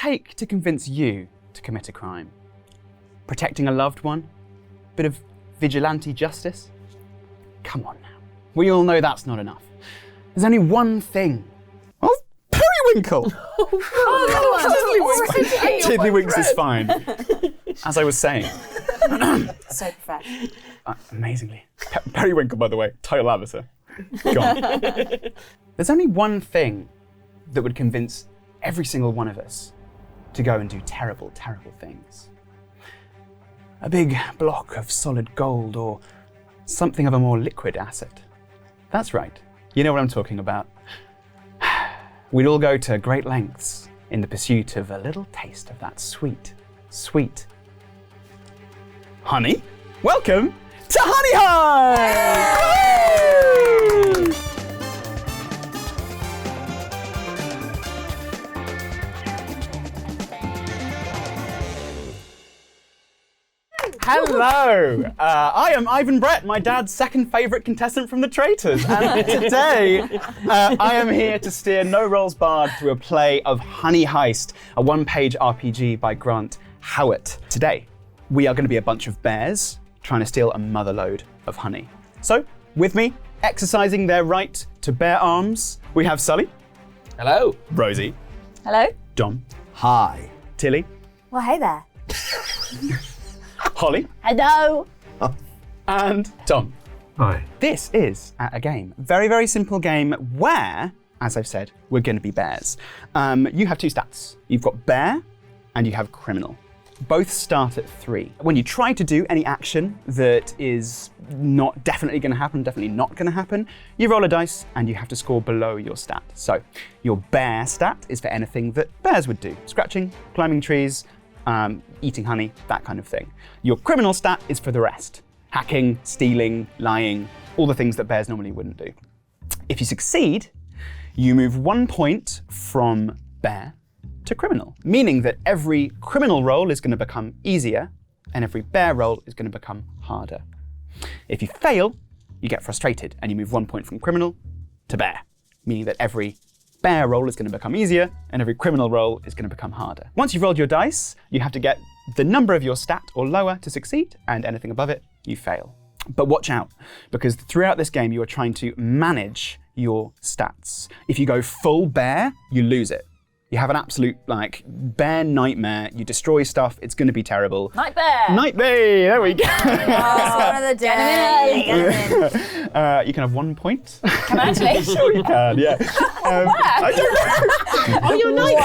take to convince you to commit a crime? Protecting a loved one? Bit of vigilante justice? Come on now. We all know that's not enough. There's only one thing. Well, Periwinkle! Tiddlywinks is fine. As I was saying. So professional. Amazingly. Periwinkle, by the way, title avatar. Gone. There's only one thing that would convince every single one of us to go and do terrible, terrible things. A big block of solid gold or something of a more liquid asset. That's right. You know what I'm talking about. We'd all go to great lengths in the pursuit of a little taste of that sweet, sweet honey. Welcome to Honey Heist! Hello! I am Ivan Brett, my dad's second favourite contestant from The Traitors, and today I am here to steer No Rolls Barred through a play of Honey Heist, a one-page RPG by Grant Howitt. Today, we are going to be a bunch of bears trying to steal a motherload of honey. So, with me, exercising their right to bear arms, we have Sully. Hello. Rosie. Hello. Dom. Hi. Tilly. Well, hey there. Holly. Hello. And Tom. Hi. This is a game, very, very simple game where, as I've said, we're going to be bears. You have two stats. You've got bear and you have criminal. Both start at 3. When you try to do any action that is not definitely going to happen, definitely not going to happen, you roll a dice and you have to score below your stat. So your bear stat is for anything that bears would do. Scratching, climbing trees, eating honey, that kind of thing. Your criminal stat is for the rest. Hacking, stealing, lying, all the things that bears normally wouldn't do. If you succeed, you move 1 point from bear to criminal, meaning that every criminal roll is going to become easier and every bear roll is going to become harder. If you fail, you get frustrated and you move 1 point from criminal to bear, meaning that every bear roll is going to become easier and every criminal roll is going to become harder. Once you've rolled your dice, you have to get the number of your stat or lower to succeed, and anything above it, you fail. But watch out, because throughout this game you are trying to manage your stats. If you go full bear, you lose it. You have an absolute, bear nightmare. You destroy stuff. It's going to be terrible. Night bear. Night bear. There we go. One of the day. You can have 1 point. Can I actually? Sure you can, yeah. I don't know. Oh, you're night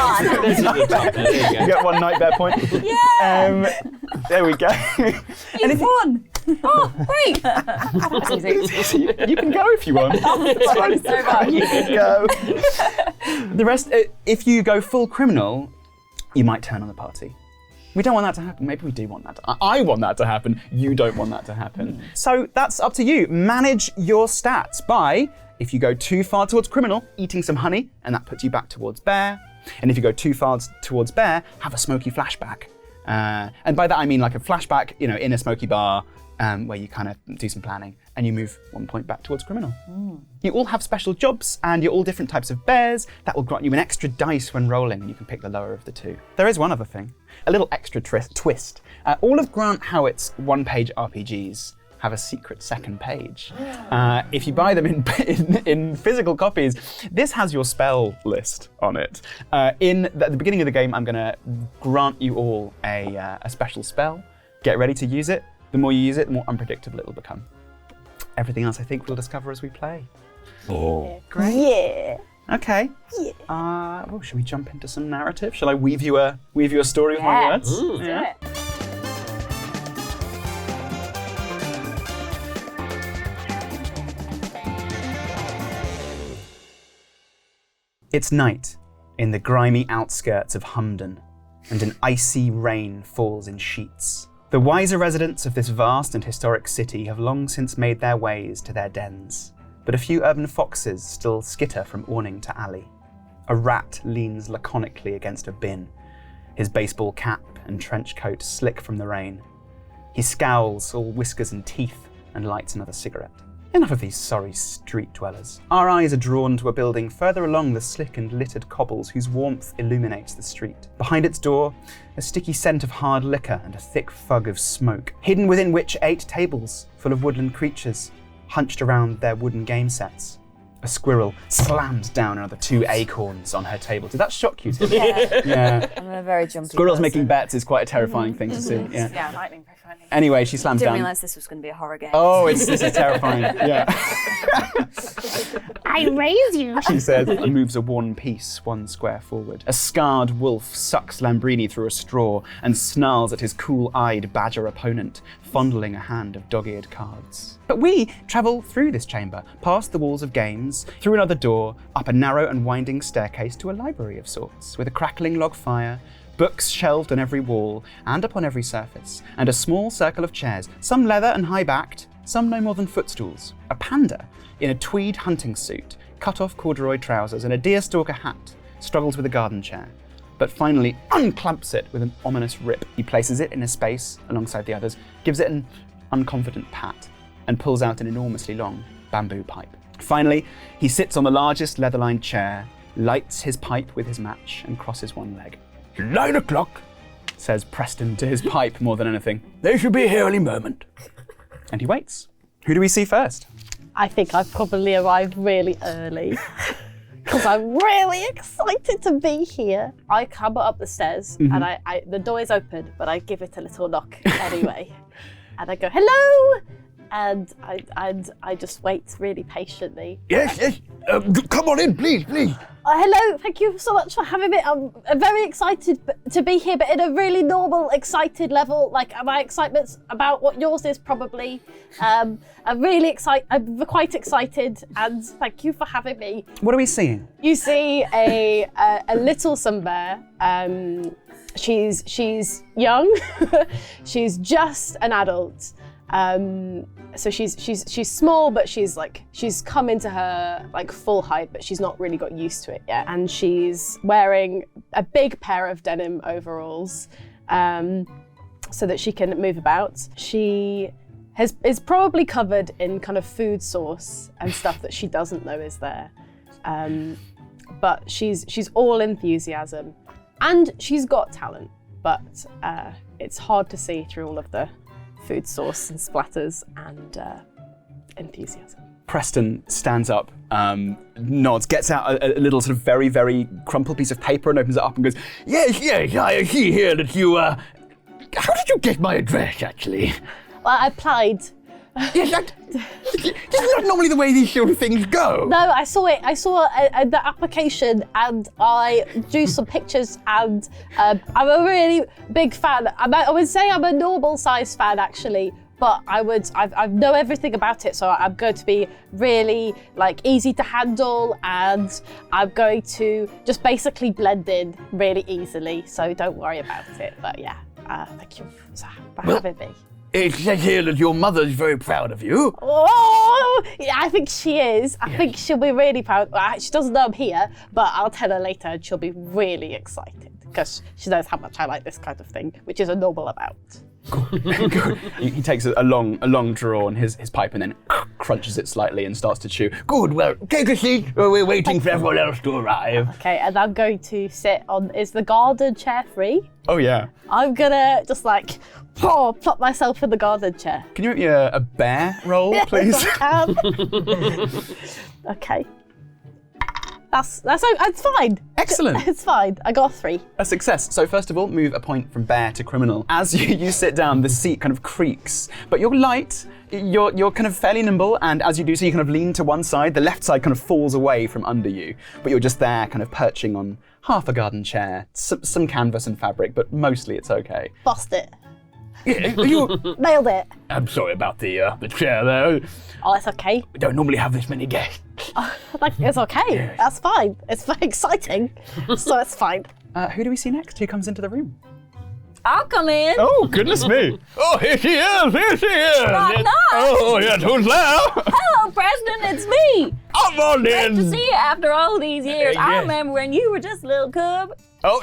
There you go. You get 1 night bear point. Yeah. There we go. You've won. Oh, great. That's easy. You can go if you want. Thanks so much. You can go. The rest, if you go full criminal, you might turn on the party. We don't want that to happen. Maybe we do want that to I want that to happen. You don't want that to happen. So that's up to you. Manage your stats by, if you go too far towards criminal, eating some honey, and that puts you back towards bear. And if you go too far towards bear, have a smoky flashback. And by that I mean like a flashback, in a smoky bar, where you kind of do some planning and you move 1 point back towards criminal. You all have special jobs and you're all different types of bears. That will grant you an extra dice when rolling and you can pick the lower of the two. There is one other thing, a little extra twist. All of Grant Howitt's one-page RPGs have a secret second page. If you buy them in physical copies, this has your spell list on it. At the beginning of the game, I'm going to grant you all a special spell. Get ready to use it. The more you use it, the more unpredictable it will become. Everything else, I think, we'll discover as we play. Oh. Great. Yeah. Okay. Yeah. Should we jump into some narrative? Shall I weave you a story with my words? Let's do it. It's night in the grimy outskirts of Humden, and an icy rain falls in sheets. The wiser residents of this vast and historic city have long since made their ways to their dens, but a few urban foxes still skitter from awning to alley. A rat leans laconically against a bin, his baseball cap and trench coat slick from the rain. He scowls, all whiskers and teeth, and lights another cigarette. Enough of these sorry street dwellers. Our eyes are drawn to a building further along the slick and littered cobbles whose warmth illuminates the street. Behind its door, a sticky scent of hard liquor and a thick fug of smoke, hidden within which 8 tables full of woodland creatures, hunched around their wooden game sets. A squirrel slammed down another 2 acorns on her table. Did that shock you, Tim? Yeah. I'm a very jumpy Squirrels person. making bets is quite a terrifying thing to see. Yeah. Yeah, lightning profiling. Anyway, she slams Didn't down. realise this was going to be a horror game. Oh, this is terrifying. Yeah. I raise you. She says, and moves a worn piece 1 square forward. A scarred wolf sucks Lambrini through a straw and snarls at his cool-eyed badger opponent, fondling a hand of dog-eared cards. But we travel through this chamber, past the walls of games, through another door, up a narrow and winding staircase to a library of sorts, with a crackling log fire, books shelved on every wall and upon every surface, and a small circle of chairs, some leather and high-backed, some no more than footstools. A panda, in a tweed hunting suit, cut-off corduroy trousers and a deerstalker hat, struggles with a garden chair, but finally unclamps it with an ominous rip. He places it in a space alongside the others, gives it an unconfident pat, and pulls out an enormously long bamboo pipe. Finally, he sits on the largest leather-lined chair, lights his pipe with his match, and crosses one leg. 9 o'clock. Says Preston to his pipe more than anything. They should be here any moment. And he waits. Who do we see first? I think I've probably arrived really early because I'm really excited to be here. I come up the stairs and I the door is open, but I give it a little knock anyway. And I go, hello! And I just wait really patiently. Yes. Come on in, please. Hello, thank you so much for having me. I'm very excited to be here, but in a really normal, excited level. Like my excitement's about what yours is probably. I'm quite excited, and thank you for having me. What are we seeing? You see a little sun bear. She's young. She's just an adult. So she's small, but she's come into her like full height, but she's not really got used to it yet. And she's wearing a big pair of denim overalls, so that she can move about. She is probably covered in kind of food source and stuff that she doesn't know is there. But she's all enthusiasm, and she's got talent, but it's hard to see through all of the food source and splatters and enthusiasm. Preston stands up, nods, gets out a little sort of very, very crumpled piece of paper and opens it up and goes, Yes, I see here that you, how did you get my address, actually? Well, I applied. Yes, this is not normally the way these sort of things go. No, I saw it. I saw the application and I drew some pictures, and I'm a really big fan. I would say I'm a normal size fan actually, but I know everything about it, so I'm going to be really like easy to handle, and I'm going to just basically blend in really easily. So don't worry about it. But yeah, thank you for having me. It says here that your mother's very proud of you. Oh, yeah, I think she is. I think she'll be really proud. Well, she doesn't know I'm here, but I'll tell her later and she'll be really excited because she knows how much I like this kind of thing, which is a normal amount. Good. He takes a long draw on his pipe and then crunches it slightly and starts to chew. Good, well, take a seat. We're waiting for everyone else to arrive. Okay, and I'm going to sit on, is the garden chair free? Oh yeah. I'm gonna just like, plop myself in the garden chair. Can you make me a bear roll, please? Okay. That's fine. Excellent. It's fine. I got 3. A success. So first of all, move a point from bear to criminal. As you sit down, the seat kind of creaks, but you're light, you're kind of fairly nimble, and as you do so, you kind of lean to one side. The left side kind of falls away from under you, but you're just there kind of perching on half a garden chair, some canvas and fabric, but mostly it's okay. Bust it. Yeah, Nailed it. I'm sorry about the chair there. Oh, it's okay. We don't normally have this many guests. It's okay. That's fine. It's very exciting, so it's fine. Who do we see next? Who comes into the room? I'll come in. Oh, goodness me. Oh, here she is. Knock, knock. Oh, yes, who's there? Hello, Preston. It's me. Come on Nice to in. see you after all these years. I Yes. remember when you were just a little cub, Oh,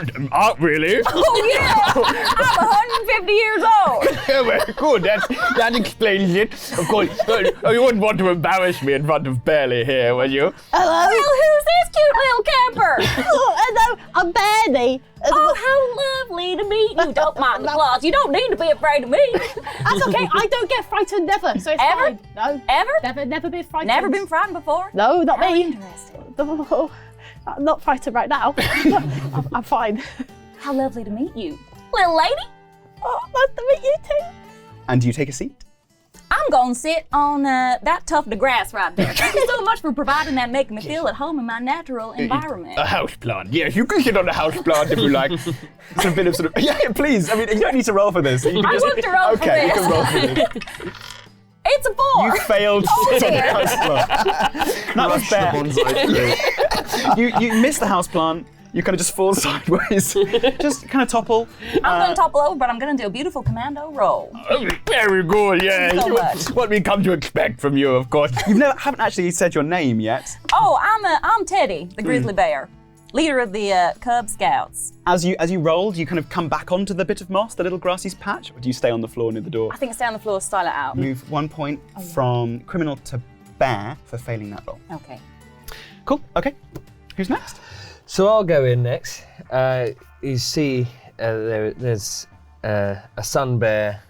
really? Oh yeah! I'm 150 years old. Yeah, very good. That explains it. Of course, you wouldn't want to embarrass me in front of Barely here, would you? Well, who's this cute little camper? Hello, I'm Bernie. Oh, how lovely to meet you. Don't mind the claws. You don't need to be afraid of me. That's okay. I don't get frightened never, so it's Ever? fine. No. Ever? Never been frightened. Never been frightened before? No, not How me. interesting. No, I'm not frightened right now. I'm fine. How lovely to meet you. Little lady, Oh, nice to meet you too. And do you take a seat? I'm gonna sit on that tuft of grass right there. Thank you so much for providing that, making me feel at home in my natural environment. A houseplant. Yes, you can sit on a houseplant if you like. It's a bit of yeah, please. I mean, you don't need to roll for this. You can I just, looked to roll for okay, you this. can roll for this. It's a 4. You failed to Oh, sit on the dear. houseplant. That was fair. bonsai tree. You missed the houseplant. You kind of just fall sideways. Just kind of topple. I'm gonna topple over, but I'm gonna do a beautiful commando roll. Oh, very good, yeah. So much. What we come to expect from you, of course. You haven't actually said your name yet. Oh, I'm Teddy, the grizzly bear, leader of the Cub Scouts. As you rolled, you kind of come back onto the bit of moss, the little grassy patch, or do you stay on the floor near the door? I think stay on the floor, style it out. Move 1 point from criminal to bear for failing that roll. Okay. Cool. Okay. Who's next? So I'll go in next. You see, there's a sun bear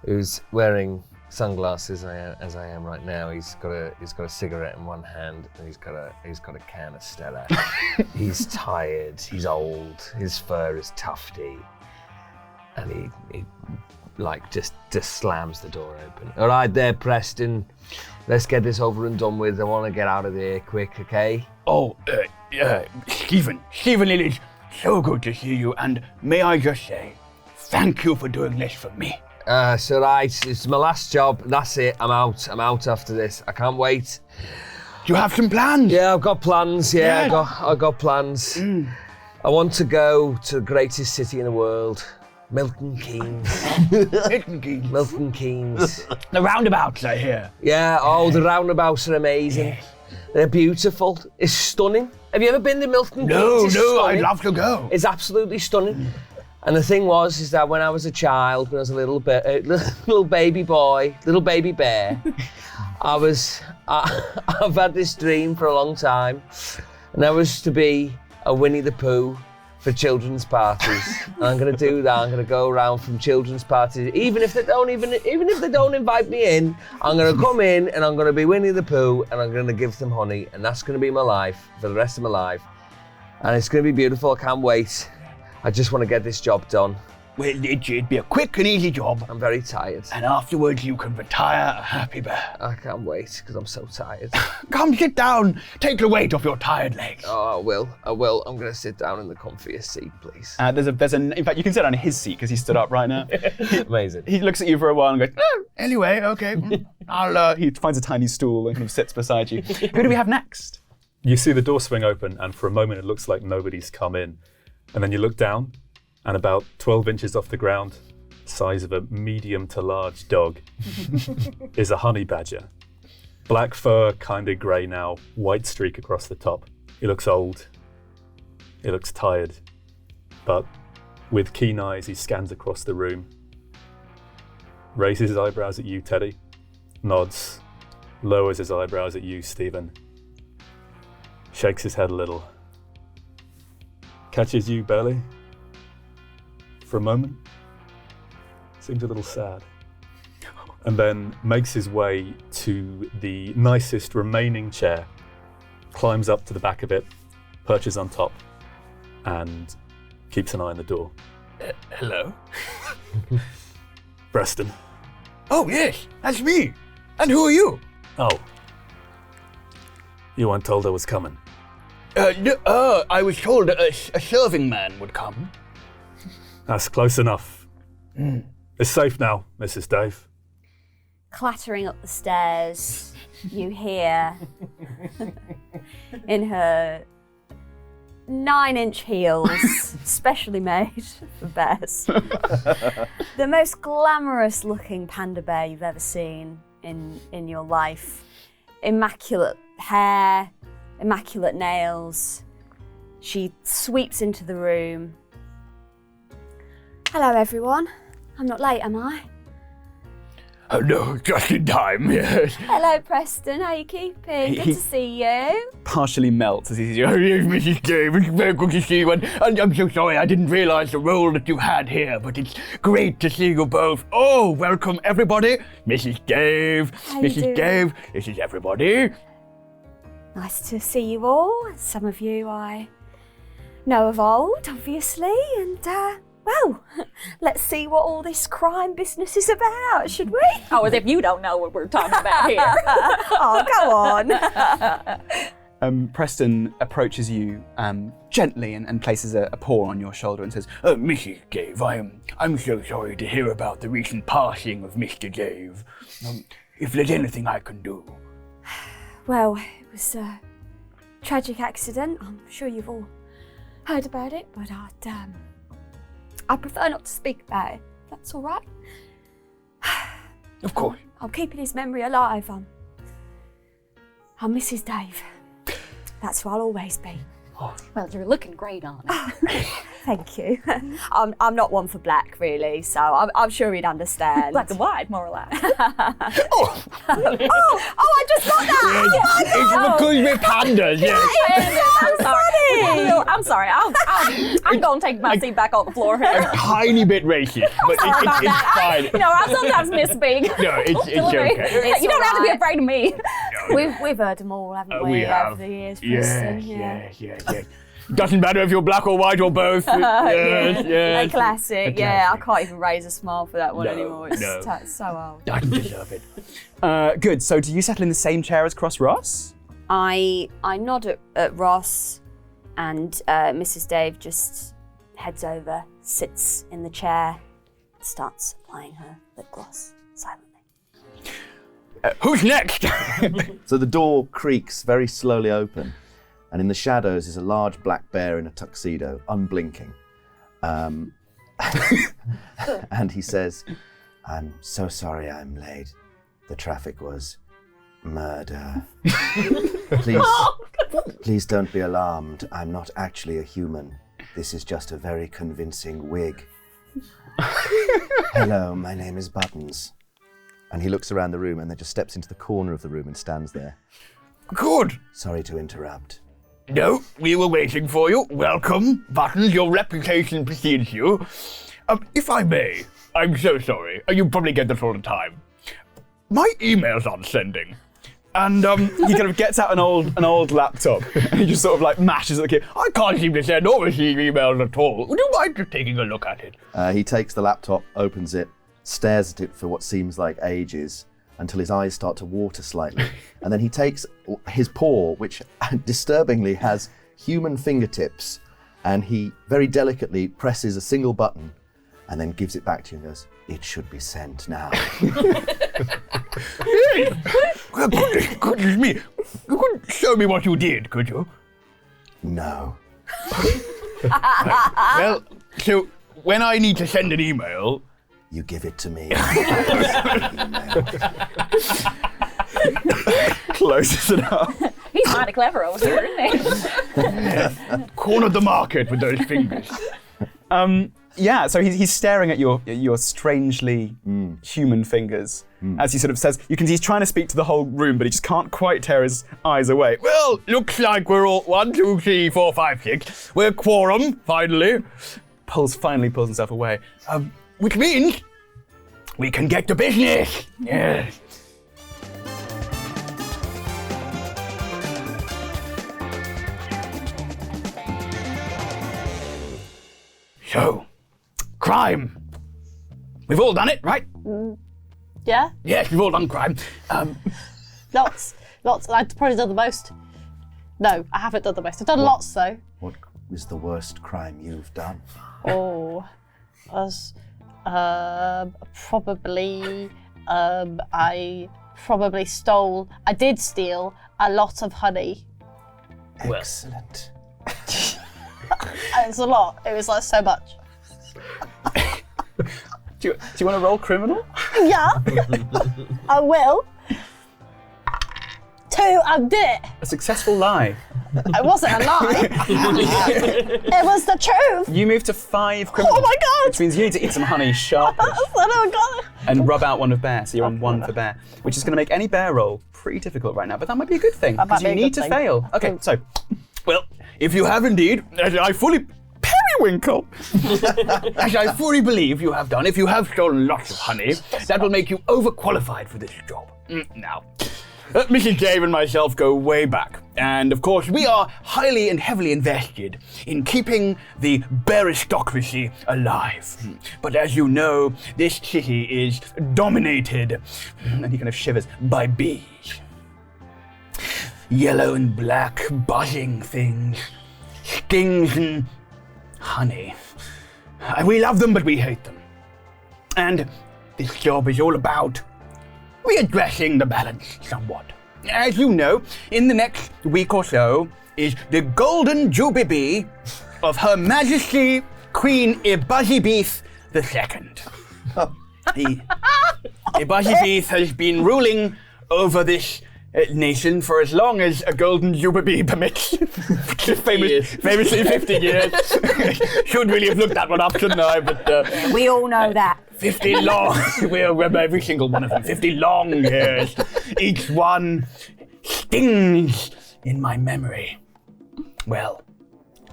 who's wearing sunglasses as I am right now. He's got a cigarette in one hand and he's got a can of Stella. He's tired. He's old. His fur is tufty, and he like just slams the door open. All right, there, Preston. Let's get this over and done with. I want to get out of here quick, okay? Oh, Stephen. Stephen, it is so good to see you, and may I just say, thank you for doing this for me. So right, it's my last job. That's it. I'm out. I'm out after this. I can't wait. Do you have some plans? Yeah, I've got plans. Yeah, Yeah. I got plans. I want to go to the greatest city in the world, Milton Keynes. Milton Keynes. The roundabouts, I hear. Yeah. Oh, the roundabouts are amazing. Yes. They're beautiful. It's stunning. Have you ever been to Milton No, Keynes? It's no, I'd stunning. love to go. It's absolutely stunning. And the thing is that when I was a child, when I was a little baby boy, little baby bear, I've had this dream for a long time, and that was to be a Winnie the Pooh for children's parties. And I'm going to do that. I'm going to go around from children's parties, even if they don't invite me in. I'm going to come in and I'm going to be Winnie the Pooh, and I'm going to give them honey, and that's going to be my life for the rest of my life. And it's going to be beautiful. I can't wait. I just want to get this job done. Well, it'd be a quick and easy job, I'm very tired. and afterwards you can retire a happy bear. I can't wait because I'm so tired. Come sit down, take the weight off your tired legs. Oh, I will. I'm going to sit down in the comfiest seat, please. In fact, you can sit on his seat because he stood up right now. Amazing. He looks at you for a while and goes, "Oh." Anyway, okay. He finds a tiny stool and kind of sits beside you. Who do we have next? You see the door swing open, and for a moment it looks like nobody's come in. And then you look down, and about 12 inches off the ground, size of a medium to large dog, is a honey badger. Black fur, kind of grey now, white streak across the top. He looks old. He looks tired. But with keen eyes, he scans across the room, raises his eyebrows at you, Teddy, nods, lowers his eyebrows at you, Stephen, shakes his head a little, catches you, Burley, for a moment, seems a little sad, and then makes his way to the nicest remaining chair, climbs up to the back of it, perches on top, and keeps an eye on the door. Hello? Preston. Oh, yes, that's me. And who are you? Oh. You weren't told I was coming. I was told a serving man would come. That's close enough. It's safe now, Mrs. Dave. Clattering up the stairs, you hear in her 9-inch heels, specially made for bears, the most glamorous looking panda bear you've ever seen in your life. Immaculate hair, immaculate nails. She sweeps into the room. Hello, everyone. I'm not late, am I? Oh no, just in time, yes. Hello, Preston. How are you keeping? Good to see you. Partially melts as he's Oh, yes, Mrs. Dave, it's very good to see you. And I'm so sorry I didn't realise the role that you had here, but it's great to see you both. Oh, welcome everybody. Mrs. Dave, How you Mrs. doing? Dave, this is everybody. Nice to see you all. Some of you I know of old, obviously, and well, let's see what all this crime business is about, should we? Oh, as if you don't know what we're talking about here. Oh, go on. Preston approaches you gently and places a paw on your shoulder and says, Mrs. Dave, I'm so sorry to hear about the recent passing of Mr. Dave. If there's anything I can do. Well, it was a tragic accident. I'm sure you've all heard about it, but I prefer not to speak about it. That's all right. Of course. I'm keeping his memory alive. I'm Mrs. Dave. That's who I'll always be. Well, you're looking great on it. Thank you. I'm not one for black, really, so I'm sure he'd understand. Black and white, more or less. Oh, I just got that! It's because we're pandas, yes. I'm sorry. I'm sorry. I'm going to take my seat back on the floor here. A tiny bit racist, but Sorry about it's that. fine. You know, I sometimes misspeak. No, it's okay. You don't have to be alright. afraid of me. We've heard them all, haven't We we, have. over the years, Yes, Preston? yes. Doesn't matter if you're black or white or both. Yes, yes. A classic, A yeah. I classic. can't even raise a smile for that one No, anymore. It's no. so old. Doesn't deserve it. good, so do you settle in the same chair as Cross Ross? I nod at Ross, and Mrs. Dave just heads over, sits in the chair, starts applying her lip gloss silently. Who's next? So the door creaks very slowly open, and in the shadows is a large black bear in a tuxedo, unblinking. And he says, "I'm so sorry I'm late. The traffic was murder. Please don't be alarmed. I'm not actually a human. This is just a very convincing wig. Hello, my name is Buttons." And he looks around the room and then just steps into the corner of the room and stands there. Good. Sorry to interrupt. No, we were waiting for you. Welcome, Buttons. Your reputation precedes you. If I may, I'm so sorry. You probably get this all the time. My emails aren't sending. And He kind of gets out an old laptop and he just sort of like mashes at the key. I can't seem to send or receive emails at all. Would you mind just taking a look at it? He takes the laptop, opens it, stares at it for what seems like ages until his eyes start to water slightly. And then he takes his paw, which disturbingly has human fingertips, and he very delicately presses a single button and then gives it back to you and goes, "It should be sent now." Well, goodness me. You could show me what you did, could you? No. Well, so when I need to send an email, You give it to me. Closes it up. He's mighty clever over here, isn't he? cornered the market with those fingers. Yeah, so he's staring at your strangely human fingers as he sort of says, you can see he's trying to speak to the whole room, but he just can't quite tear his eyes away. Well, looks like we're all 1, 2, 3, 4, 5, 6. We're quorum, finally. Finally pulls himself away. Which means we can get to business. Yes. So, crime. We've all done it, right? Yeah, Yes, we've all done crime. lots. I've probably done the most. No, I haven't done the most. I've done lots though. What is the worst crime you've done? Oh, was probably I did steal a lot of honey. Excellent. It's a lot. It was like so much. Do you want to roll criminal? Yeah, I will. 2, I did it. A successful lie. It wasn't a lie. It was the truth. You move to 5 criminal. Oh my God. Which means you need to eat some honey sharpish Oh God. and rub out one of bear. So you're on 1 for bear, which is going to make any bear roll pretty difficult right now. But that might be a good thing because you need to fail. Okay, so Well, if you have indeed, as I fully periwinkle, as I fully believe you have done, if you have stolen lots of honey, that will make you overqualified for this job. Now, Mrs. Dave and myself go way back, and of course we are highly and heavily invested in keeping the baristocracy alive. But as you know, this city is dominated, and he kind of shivers, by bees. Yellow and black buzzing things, stings and honey. We love them, but we hate them. And this job is all about readdressing the balance somewhat. As you know, in the next week or so is the Golden Jubilee of Her Majesty Queen Ibazibeth II. The Ibazibeth has been ruling over this nation for as long as a Golden Jubilee permits. Famously 50 years. Should really have looked that one up, shouldn't I? But We all know that. 50 long, we'll remember every single one of them. 50 long years. Each one stings in my memory. Well,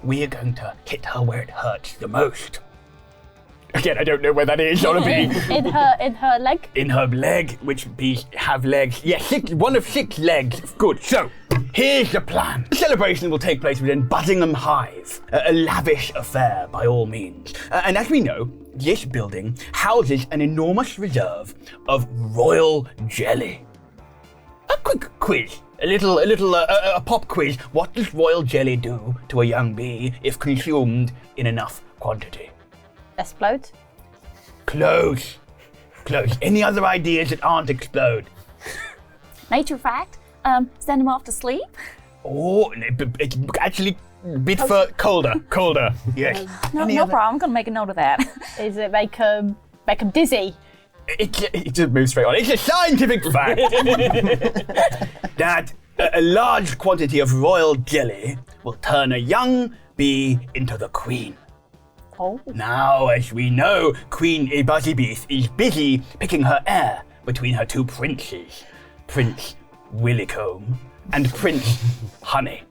we are going to hit her where it hurts the most. Again, I don't know where that is on a bee. In her leg. In her leg, which bees have legs. Yes, 1 of 6 legs. Good. So, here's the plan. The celebration will take place within Buddingham Hive, a lavish affair by all means. And as we know, this building houses an enormous reserve of royal jelly. A quick quiz. A pop quiz. What does royal jelly do to a young bee if consumed in enough quantity? Explode. Close. Any other ideas that aren't explode? Nature fact. Send him off to sleep. Oh, it's actually a bit for colder. Yes. No problem. I'm gonna make a note of that. Is it make them dizzy? It just moves straight on. It's a scientific fact that a large quantity of royal jelly will turn a young bee into the queen. Oh. Now, as we know, Queen Ibazibeth is busy picking her heir between her 2 princes, Prince Willicombe and Prince Honey.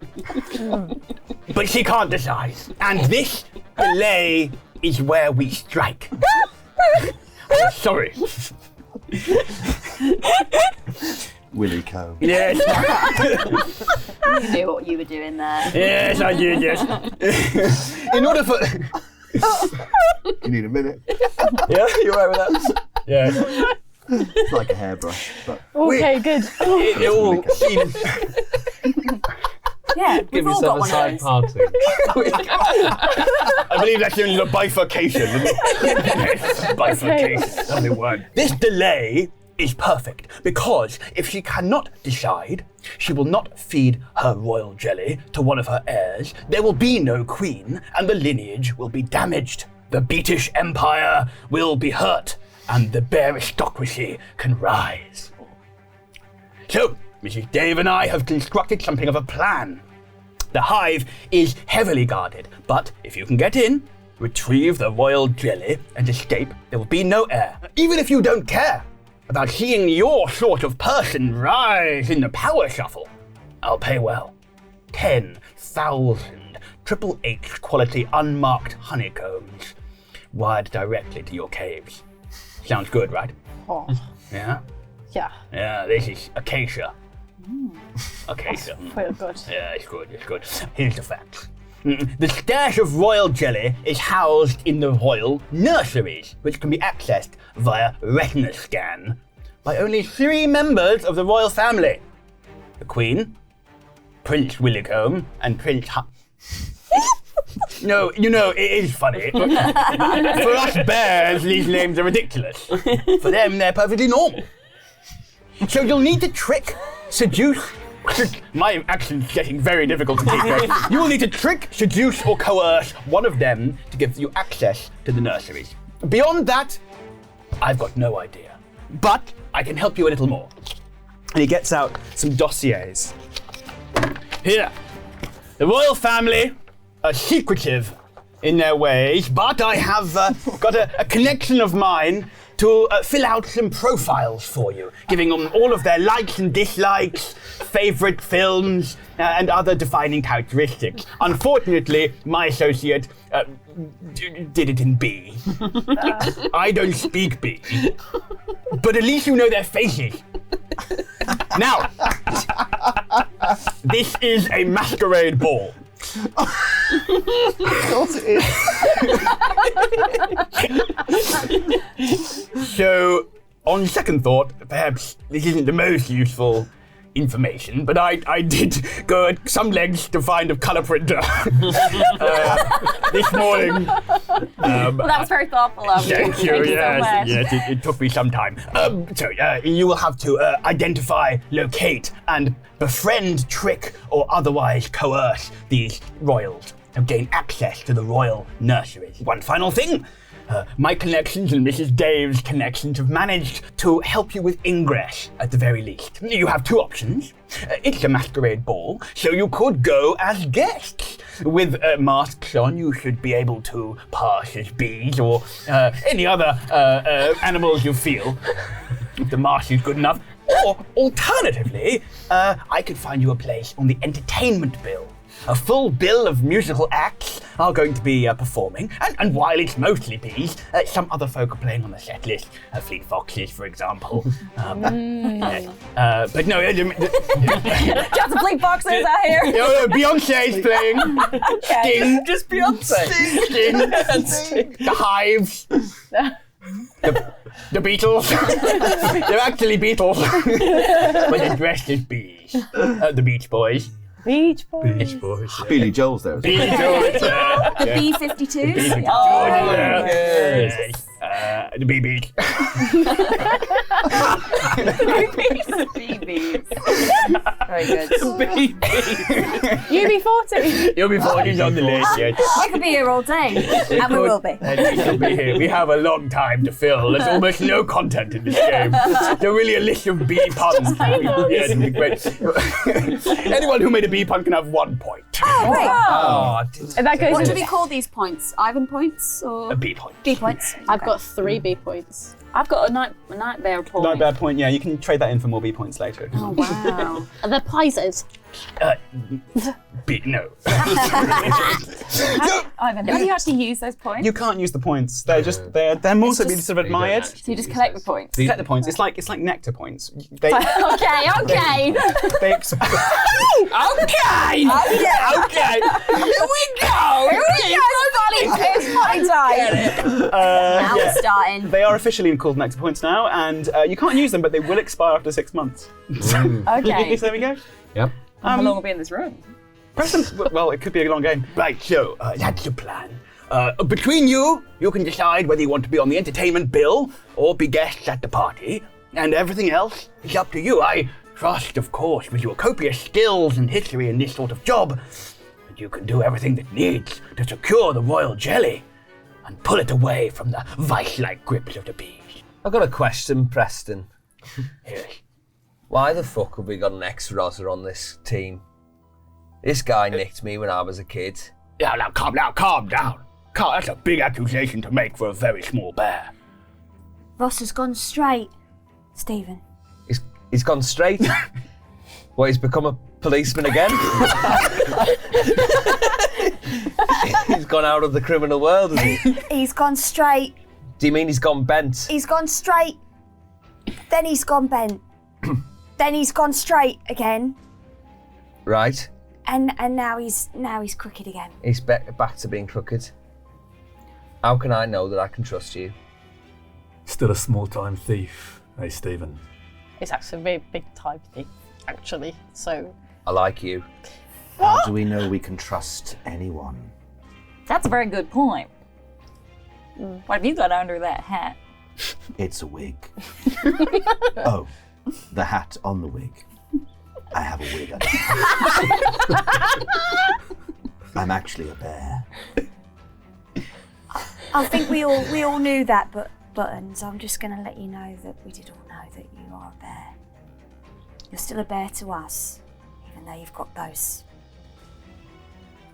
But she can't decide, and this delay is where we strike. I'm sorry. Willicombe. Yes. You knew what you were doing there. Yes, I did, yes. In order for... You need a minute. Yeah, you alright with that? Yeah. It's like a hairbrush, but Okay, good. It all seems... Yeah, we've all got one of those. party. I believe that's only the bifurcation. Isn't it? Bifurcation, lovely word. This delay is perfect because if she cannot decide, she will not feed her royal jelly to one of her heirs, there will be no queen and the lineage will be damaged. The Beatish Empire will be hurt and the baristocracy can rise. So, Mrs. Dave and I have constructed something of a plan. The hive is heavily guarded, but if you can get in, retrieve the royal jelly and escape, there will be no heir. Even if you don't care about seeing your sort of person rise in the power shuffle, I'll pay well. 10,000 Triple H quality unmarked honeycombs wired directly to your caves. Sounds good, right? Oh. Yeah? Yeah. Yeah, this is acacia. Acacia. Feel good. Yeah, it's good. Here's the facts. The stash of royal jelly is housed in the royal nurseries, which can be accessed via retina scan by only 3 members of the royal family. The Queen, Prince Willicombe, and Prince No, you know, it is funny. For us bears, these names are ridiculous. For them, they're perfectly normal. So you'll need to trick, seduce... My accent's getting very difficult to keep going. You will need to trick, seduce, or coerce one of them to give you access to the nurseries. Beyond that, I've got no idea. But I can help you a little more. And he gets out some dossiers. Here, the royal family are secretive in their ways, but I have got a connection of mine to fill out some profiles for you, giving them all of their likes and dislikes, favorite films, and other defining characteristics. Unfortunately, my associate did it in B. I don't speak B, but at least you know their faces. Now, this is a masquerade ball. Of course it is. So, on second thought, perhaps this isn't the most useful information, but I did go at some lengths to find a colour printer this morning. Well, that was very thoughtful of you. Thank you. Thank you so Yes, much. yes, it took me some time. So you will have to identify, locate, and befriend, trick, or otherwise coerce these royals and gain access to the royal nurseries. One final thing. My connections and Mrs. Dave's connections have managed to help you with ingress, at the very least. You have two options. It's a masquerade ball, so you could go as guests. With masks on, you should be able to pass as bees or any other animals you feel. If the mask is good enough. Or, alternatively, I could find you a place on the entertainment bill. A full bill of musical acts are going to be performing, and while it's mostly bees, some other folk are playing on the set list. Fleet Foxes, for example. But no, Got some Fleet Foxes out here. no, Beyonce's playing. Sting, Just Beyonce. Sting, the Hives. The Beatles. They're actually Beatles. But they're dressed as bees. The Beach Boys. Beach Boys. Beach Boys. Yeah. Billy Joel's there as well. Billy Joel. The B-52s. Yes. The BB. Very good. UB40. You'll be 40s on the list, yes. I could be here all day, and we will be. And you'll be here. We have a long time to fill. There's almost no content in this game. They're really a list of bee puns. Yes, it'd be great. Anyone who made a bee pun can have 1 point. Oh, great. And that goes What in- do we call these points? Ivan points or A bee point. B points? I've got 3 B points. I've got a nightmare point. Not a bad point, yeah. You can trade that in for more B points later. Oh wow! Are there prizes? No. Ivan, how do you actually use those points? You can't use the points. They're more so to be sort of admired. So you just collect the points. Collect the points. It's like nectar points. They, Okay. they ex- Okay! Okay! Here we go! It's funny time. Now we're starting. They are officially called nectar points now, and you can't use them, but they will expire after 6 months. Okay. So there we go. Yep. How long will be in this room? Well, it could be a long game. Right, so that's the plan. Between you can decide whether you want to be on the entertainment bill or be guests at the party, and everything else is up to you. I trust, of course, with your copious skills and history in this sort of job, that you can do everything that needs to secure the royal jelly and pull it away from the vice-like grips of the bees. I've got a question, Preston. Yes. Why the fuck have we got an ex-Rosa on this team? This guy nicked me when I was a kid. Now, calm down. That's a big accusation to make for a very small bear. Ross has gone straight, Stephen. He's gone straight. Well, he's become a policeman again. He's gone out of the criminal world, hasn't he? He's gone straight. Do you mean he's gone bent? He's gone straight. Then he's gone bent. Then he's gone straight again. Right. And now he's crooked again. He's back to being crooked. How can I know that I can trust you? Still a small-time thief, hey, Stephen. It's actually a very big time thing, actually. So I like you. How do we know we can trust anyone? That's a very good point. What have you got under that hat? It's a wig. Oh, the hat on the wig. I have a wig under. I'm actually a bear. I think we all knew that, but Buttons, I'm just going to let you know that we did all know that you are a bear. you're still a bear to us, even though you've got those.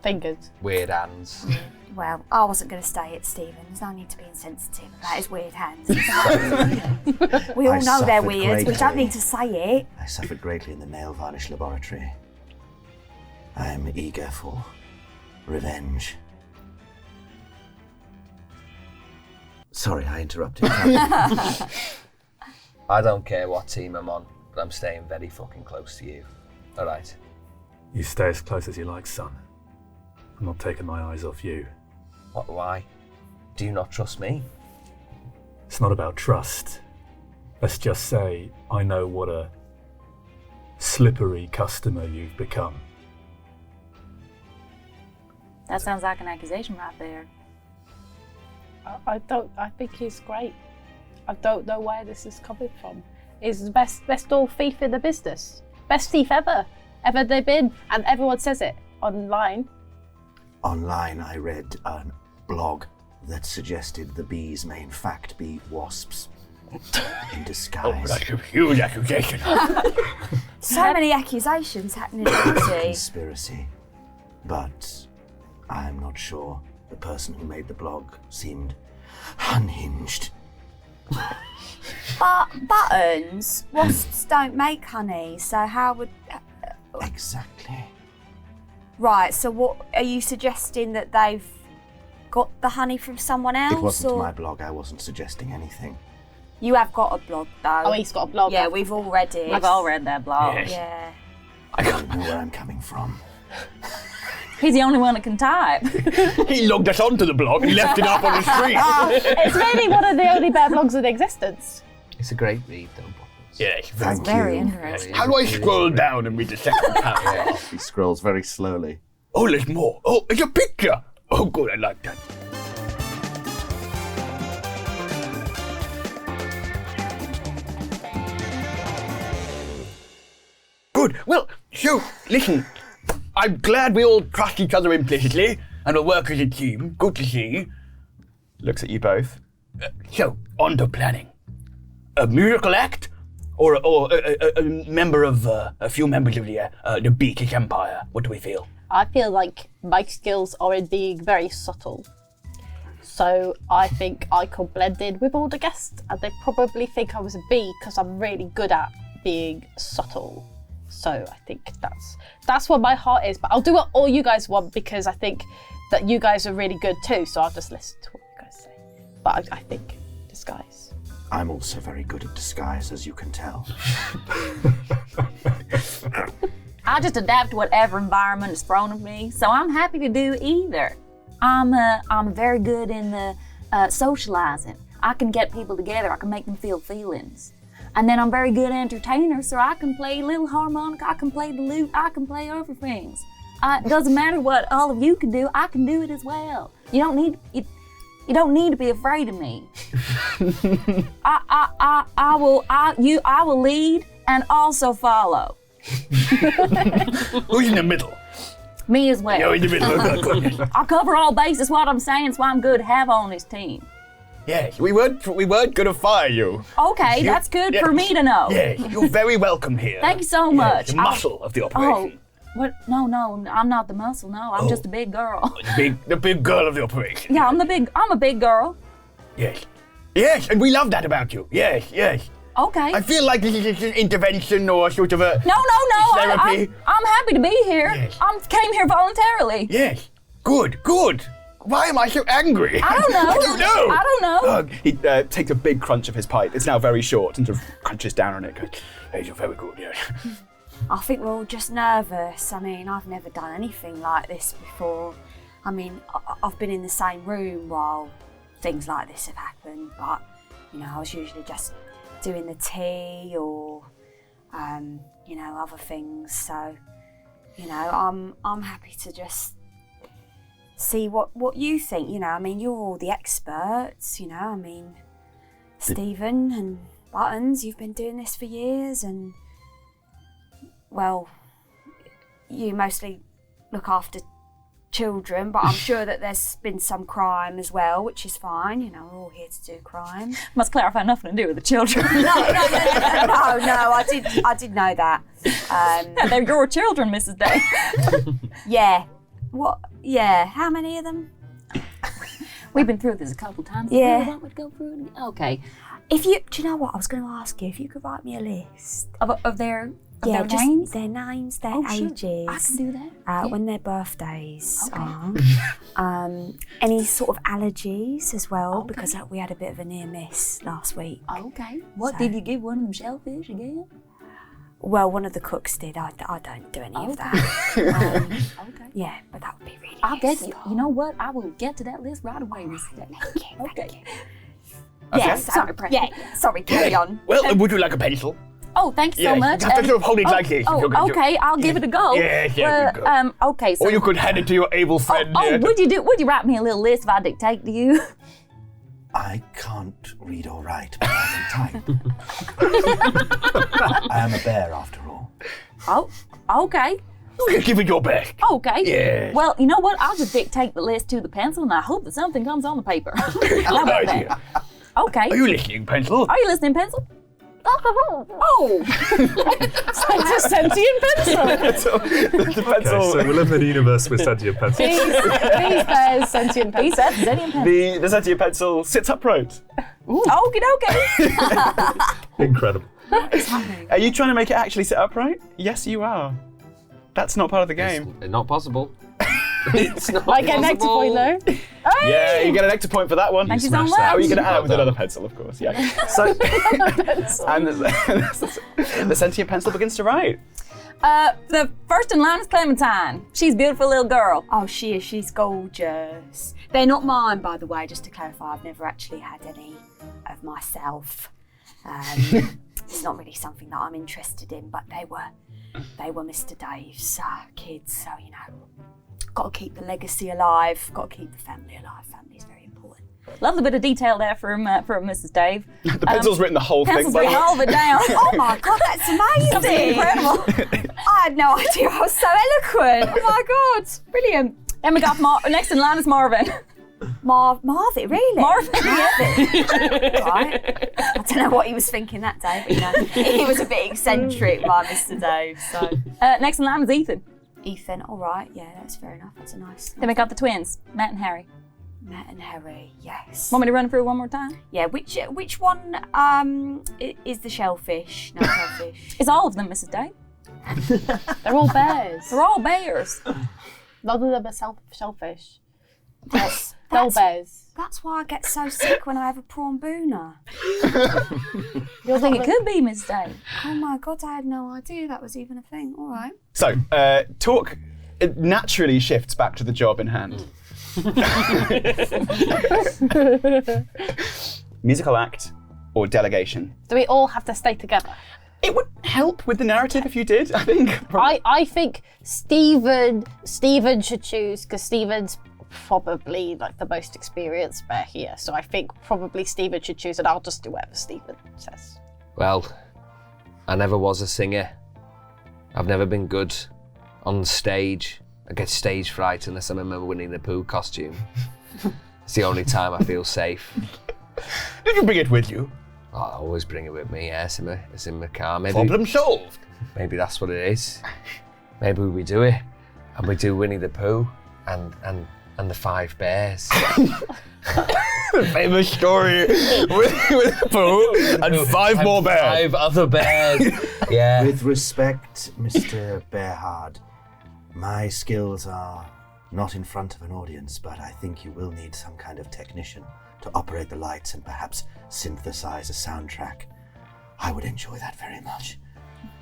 Fingers. Weird hands. Well, I wasn't going to say it, Stephen. There's no need to be insensitive about his weird hands. We all I know they're suffered weird. We don't greatly. need to say it. I suffered greatly in the nail varnish laboratory. I am eager for revenge. Sorry, I interrupted. I don't care what team I'm on, but I'm staying very fucking close to you. All right. You stay as close as you like, son. I'm not taking my eyes off you. What? Why? Do you not trust me? It's not about trust. Let's just say I know what a slippery customer you've become. That sounds like an accusation right there. I think he's great. I don't know where this is coming from. He's the best old thief in the business. Best thief ever they've been, and everyone says it online. Online, I read a blog that suggested the bees may in fact be wasps in disguise. That's a huge accusation. So many accusations happening already. Conspiracy. But I'm not sure. The person who made the blog seemed unhinged. But Buttons, wasps don't make honey, so how would... Exactly. Right, so what, are you suggesting that they've got the honey from someone else? It wasn't or? my blog. I wasn't suggesting anything. You have got a blog though. Oh, he's got a blog. Yeah, we've all read it. We've all read that blog. Yes. Yeah. I don't know where I'm coming from. He's the only one that can type. He logged us onto the blog. He left it up on the screen. It's really one of the only bear blogs in existence. It's a great read, though, Buttons. Yes. Thank Very you. interesting. How do I scroll down and read the second paragraph? He scrolls very slowly. Oh, there's more. Oh, it's a picture. Oh, good. I like that. Good. Well, so, listen. I'm glad we all trust each other implicitly and will work as a team. Good to see. Looks at you both. So, on to planning. A musical act? Or a member of, a few members of the Beakish Empire? What do we feel? I feel like my skills are in being very subtle. So I think I could blend in with all the guests, and they probably think I was a bee because I'm really good at being subtle. So I think that's what my heart is. But I'll do what all you guys want because I think that you guys are really good too. So I'll just listen to what you guys say. But I think disguise. I'm also very good at disguise, as you can tell. I just adapt to whatever environment is thrown at me, so I'm happy to do either. I'm very good in the socializing. I can get people together. I can make them feel feelings. And then I'm very good entertainer, so I can play little harmonica, I can play the lute, I can play other things. It doesn't matter what all of you can do, I can do it as well. You don't need to be afraid of me. I will lead and also follow. Who's in the middle? Me as well. You're in the middle. Good. I'll cover all bases, what I'm saying, is why I'm good to have on this team. Yes, we weren't going to fire you. Okay, that's good for me to know. Yes, you're very welcome here. Thank you so Yes, much. the muscle of the operation. What? No, I'm not the muscle. No, I'm just a big girl. The big girl of the operation. Yeah, I'm a big girl. Yes. Yes, and we love that about you. Yes, yes. Okay. I feel like this is an intervention or sort of a No. therapy. I'm happy to be here. Yes. I came here voluntarily. Yes. Good. Why am I so angry? I don't know. I don't know. He takes a big crunch of his pipe. It's now very short and sort of crunches down on it. Goes, Hey, you're very good, yes. I think we're all just nervous. I mean, I've never done anything like this before. I mean, I've been in the same room while things like this have happened, but, I was usually just doing the tea or, other things. So, I'm happy to just see what you think. I mean, you're all the experts, Stephen and Buttons, you've been doing this for years, and well, you mostly look after children, but I'm sure that there's been some crime as well, which is fine. You know, we're all here to do crime. Must clarify, nothing to do with the children. No, I did know that. They're your children, Mrs. Day. Yeah. What? Yeah. How many of them? We've been through this a couple times. Yeah. You want me to go through it again? Okay. Do you know what? I was going to ask you if you could write me a list. Of their Just names? their names, their Oh, sure. ages. I can do that. Yeah. When their birthdays Okay. are. Any sort of allergies as well, because we had a bit of a near miss last week. Okay. What, So- did you give one of them shellfish again? Well, one of the cooks did. I don't do any of that. Okay. Yeah, but that would be really I'll get useful. you. You know what? I will get to that list right away, Mrs. Day. Okay. Yes, Sorry, Preston. yeah, sorry, carry on. Well, would you like a pencil? Oh, thank you so Yes, much. you have to sort of hold it like this if you're going to- okay, I'll give it a go. Yes, yeah, good go. Okay, so. Or you could hand it to your able friend. Would you write me a little list if I dictate to you? I can't read or write, but I can type. I am a bear, after all. Oh, okay. You give it your best. Okay. Yes. Well, you know what? I'll just dictate the list to the pencil and I hope that something comes on the paper. How Good about idea. that? Okay. Are you listening, pencil? Are you listening, pencil? Oh! It's a sentient pencil. The Okay, pencil. so we live in a universe with sentient pencils. These bears, sentient He pencils. said sentient pencil. The sentient pencil sits upright. Okie dokie. Incredible. Are you trying to make it actually sit upright? Yes, you are. That's not part of the game. It's not possible. It's not I get an extra point though. Yeah, you get an extra point for that one. Thank you so smashed much. that. How are you going to add Well with done. another pencil, of course? Yeah. So, and the sentient pencil begins to write. The first in line is Clementine. She's a beautiful little girl. Oh, she is. She's gorgeous. They're not mine, by the way, just to clarify. I've never actually had any of myself. It's not really something that I'm interested in, but they were Mr. Dave's kids, so, you know, got to keep the legacy alive, got to keep the family alive. Family is very important. Lovely bit of detail there from Mrs. Dave. The pencil's written the whole thing. Pencil's by the written way. all of it down. Oh my God, that's amazing! Incredible. I had no idea I was so eloquent. Oh my God, brilliant. Then we got next in line is Marvin. Marvin, really? Marvin, Right. I don't know what he was thinking that day, but you know, he was a bit eccentric, my Mr. Dave. So Next in line is Ethan. Ethan, all right, yeah, that's fair enough. That's a nice. Then we got the twins, Matt and Harry. Matt and Harry, yes. Want me to run through one more time? Yeah, which one is the shellfish? No shellfish. It's all of them, Mrs. Dave. They're all bears. They're all bears. None of them are shellfish. That's, They're all bears. that's why I get so sick when I have a prawn boona. You think it could be, Mrs. Dave? Oh my God, I had no idea that was even a thing. All right. So, talk naturally shifts back to the job in hand. Musical act or delegation? Do we all have to stay together? It would help with the narrative if you did, I think. I think Stephen should choose because Stephen's probably like the most experienced bear here. So I think probably Stephen should choose and I'll just do whatever Stephen says. Well, I never was a singer. I've never been good on stage. I get stage fright unless I'm in my Winnie the Pooh costume. It's the only time I feel safe. Did you bring it with you? Oh, I always bring it with me, yes, it's in my car. Problem solved. Maybe that's what it is. Maybe we do it and we do Winnie the Pooh and the 5 bears. Famous story with Pooh and 5 more bears. 5 other bears. Yeah. With respect, Mr. Bearhard, my skills are not in front of an audience, but I think you will need some kind of technician to operate the lights and perhaps synthesize a soundtrack. I would enjoy that very much.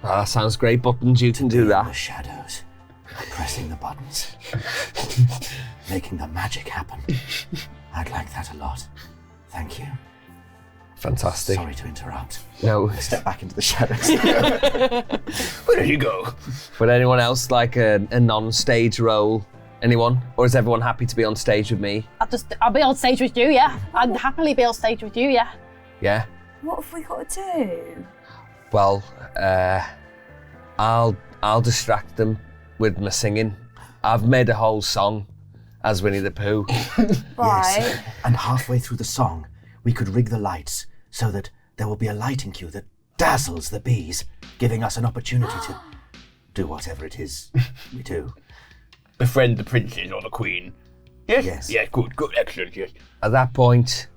Oh, that sounds great, Buttons. You can do In that. the shadows, pressing the buttons, making the magic happen. I'd like that a lot. Thank you. Fantastic. Sorry to interrupt. No. Step back into the shadows. Where did you go? Would anyone else like a non-stage role? Anyone? Or is everyone happy to be on stage with me? I'll be on stage with you, yeah. I'd happily be on stage with you, yeah. Yeah? What have we got to do? Well, I'll distract them with my singing. I've made a whole song as Winnie the Pooh. Right. Yes. And halfway through the song, we could rig the lights so that there will be a lighting cue that dazzles the bees, giving us an opportunity to do whatever it is we do. Befriend the princess or the queen. Yes? Yes. Yes, good, excellent, yes. At that point,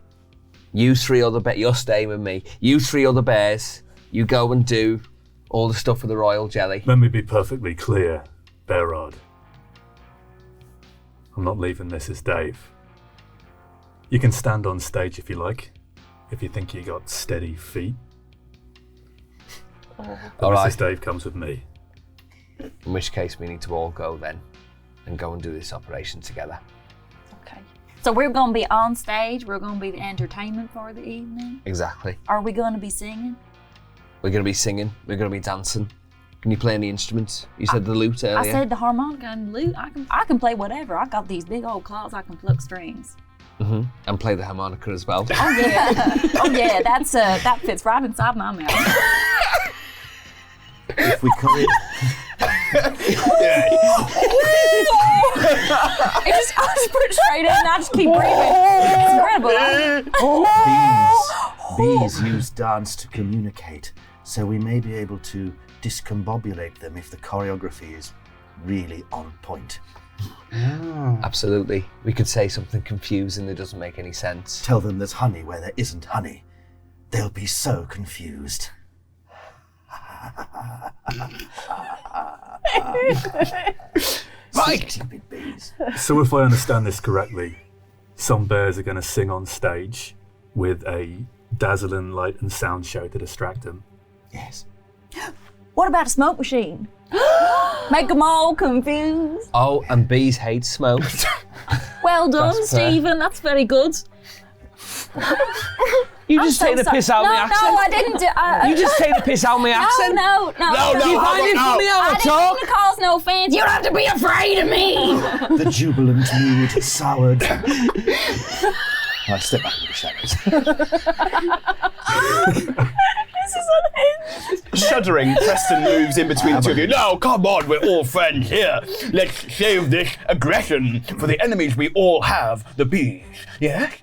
you three other bears, you're staying with me. You three other bears, you go and do all the stuff with the royal jelly. Let me be perfectly clear, Bearrod. I'm not leaving this as Dave. You can stand on stage if you like, if you think you got steady feet. But All right. Mrs. Dave comes with me. In which case, we need to all go then and go and do this operation together. Okay. So we're going to be on stage. We're going to be the entertainment for the evening. Exactly. Are we going to be singing? We're going to be singing. We're going to be dancing. Can you play any instruments? You said the lute earlier. I said the harmonica and lute. I can play whatever. I got these big old claws. I can pluck strings. Mm-hmm. And play the harmonica as well. Oh yeah. Oh yeah. That fits right inside my mouth. If we could. I just put it straight in and I just keep breathing. It's incredible. Bees use dance to communicate, so we may be able to discombobulate them if the choreography is really on point. Absolutely. We could say something confusing that doesn't make any sense. Tell them there's honey where there isn't honey. They'll be so confused. Right. Stupid bees. So if I understand this correctly, some bears are going to sing on stage with a dazzling light and sound show to distract them. Yes. What about a smoke machine? Make them all confused. Oh, and bees hate smoke. Well done, That's fair. Stephen. That's very good. You just take the piss out of my accent. No, I didn't do. You just take the piss out of my accent. No. You find it funny how I I didn't talk? mean to cause no offense. You don't have to be afraid of me. The jubilant mood soured. I step back into the shadows. This is unhinged. Shuddering, Preston moves in between the two of you. No, come on, we're all friends here. Let's save this aggression for the enemies we all have, the bees. Yes?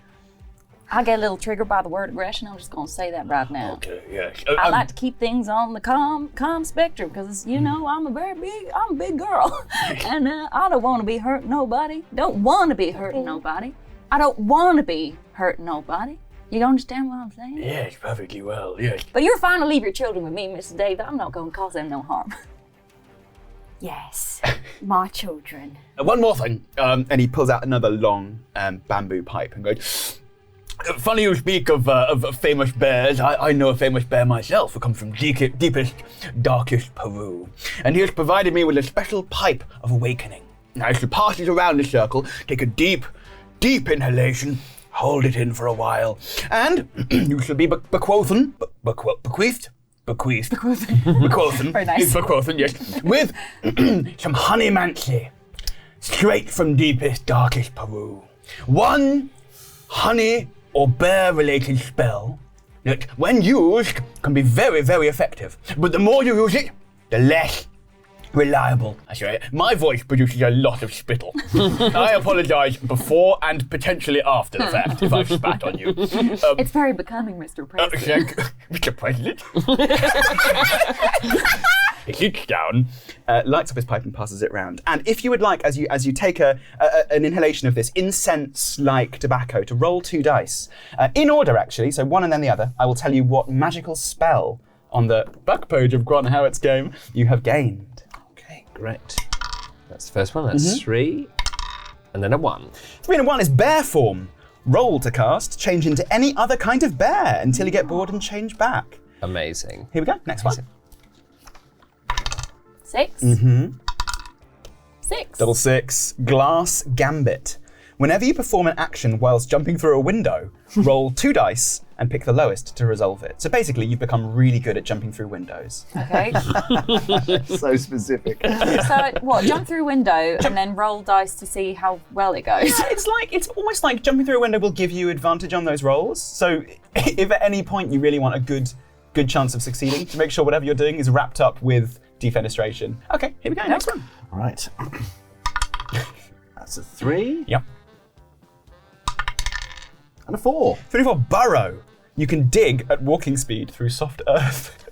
I get a little triggered by the word aggression. I'm just going to say that right now. Okay, yes. I like to keep things on the calm spectrum because, I'm a big girl. And I don't want to be hurting nobody. Don't want to be hurting nobody. I don't want to be hurting nobody. You understand what I'm saying? Yes, perfectly well, yes. But you're fine to leave your children with me, Mrs. Dave. I'm not going to cause them no harm. Yes, my children. One more thing. And he pulls out another long bamboo pipe and goes, Funny you speak of famous bears. I know a famous bear myself who comes from deepest, darkest Peru. And he has provided me with a special pipe of awakening. Now, as you pass it around the circle, take a deep inhalation, hold it in for a while, and you shall be bequeathed. Very nice. Bequeathed, yes. With some honeymancy, straight from deepest, darkest Peru. One honey or bear-related spell that, when used, can be very, very effective. But the more you use it, the less reliable. That's right. My voice produces a lot of spittle. I apologise before and potentially after the fact if I've spat on you. It's very becoming, Mr. President. Mr. President? He sits down. lights up his pipe and passes it round. And if you would like, as you take an inhalation of this incense-like tobacco, to roll 2 dice. In order, actually, so one and then the other, I will tell you what magical spell on the back page of Grant Howitt's game you have gained. Okay, great. That's the first one. That's 3. And then a 1. 3 and a 1 is bear form. Roll to cast, change into any other kind of bear until you get bored and change back. Amazing. Here we go, next one. 6. 6. Double 6, glass gambit. Whenever you perform an action whilst jumping through a window, roll 2 dice and pick the lowest to resolve it. So basically, you've become really good at jumping through windows. Okay. So specific. So what? Jump through a window and then roll dice to see how well it goes. Yeah, it's almost like jumping through a window will give you advantage on those rolls. So if at any point you really want a good chance of succeeding, to make sure whatever you're doing is wrapped up with defenestration. Okay, here we go, next one. Right. That's a 3 Yep. and a 4. 34, burrow. You can dig at walking speed through soft earth.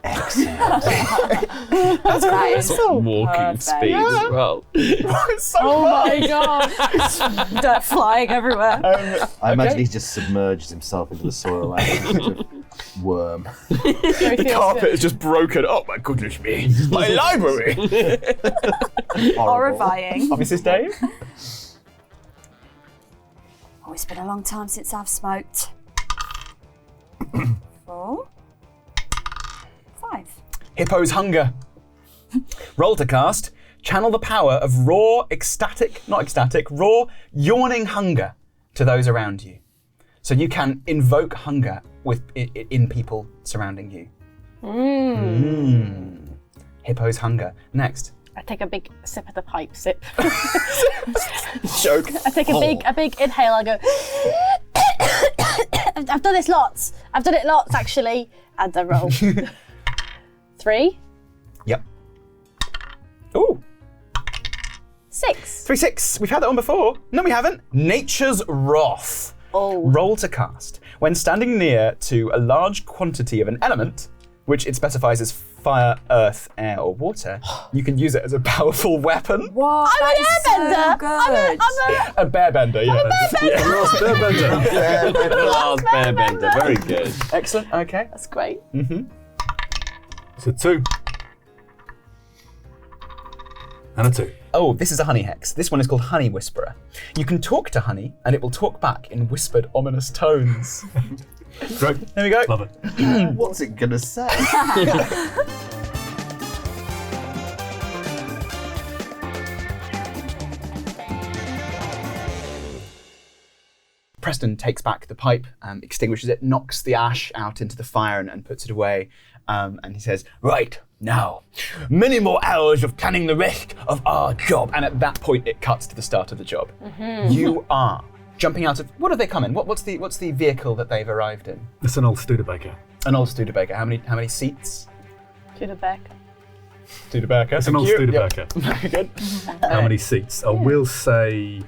Excellent. That is Walking perfect. speed as well. It's so Oh fun. my god. Dirt flying everywhere. I imagine he's just submerged himself into the soil like a sort of worm. The carpet is just broken. Oh my goodness me. My library. Horrifying. Oh, Mrs. Dave? Oh, it's been a long time since I've smoked. 4, 5. Hippo's hunger. Roll to cast. Channel the power of raw, raw, yawning hunger to those around you. So you can invoke hunger in people surrounding you. Hippo's hunger. Next. I take a big sip of the pipe. Sip. Joke. I take a big inhale. I go. I've done this lots. I've done it lots actually. And I roll. 3, Yep. Ooh. 6. 3, 6. We've had that one before. No, we haven't. Nature's Wrath. Oh. Roll to cast. When standing near to a large quantity of an element, which it specifies as fire, earth, air, or water, you can use it as a powerful weapon. What? I'm an airbender. Good. A bearbender, yeah. Last Bearbender. Last Bearbender. Very good. Excellent. Okay. That's great. It's a 2. And a 2. Oh, this is a honey hex. This one is called Honey Whisperer. You can talk to honey, and it will talk back in whispered, ominous tones. Great. There we go. Love it. What's it gonna say? Preston takes back the pipe, extinguishes it, knocks the ash out into the fire and puts it away. And he says, right, now, many more hours of planning the rest of our job. And at that point, it cuts to the start of the job. You are jumping out of, what have they come in? What's the vehicle that they've arrived in? It's an old Studebaker. An old Studebaker. How many seats? To the back. Studebaker. It's an old Studebaker. Very good. How many seats? I will say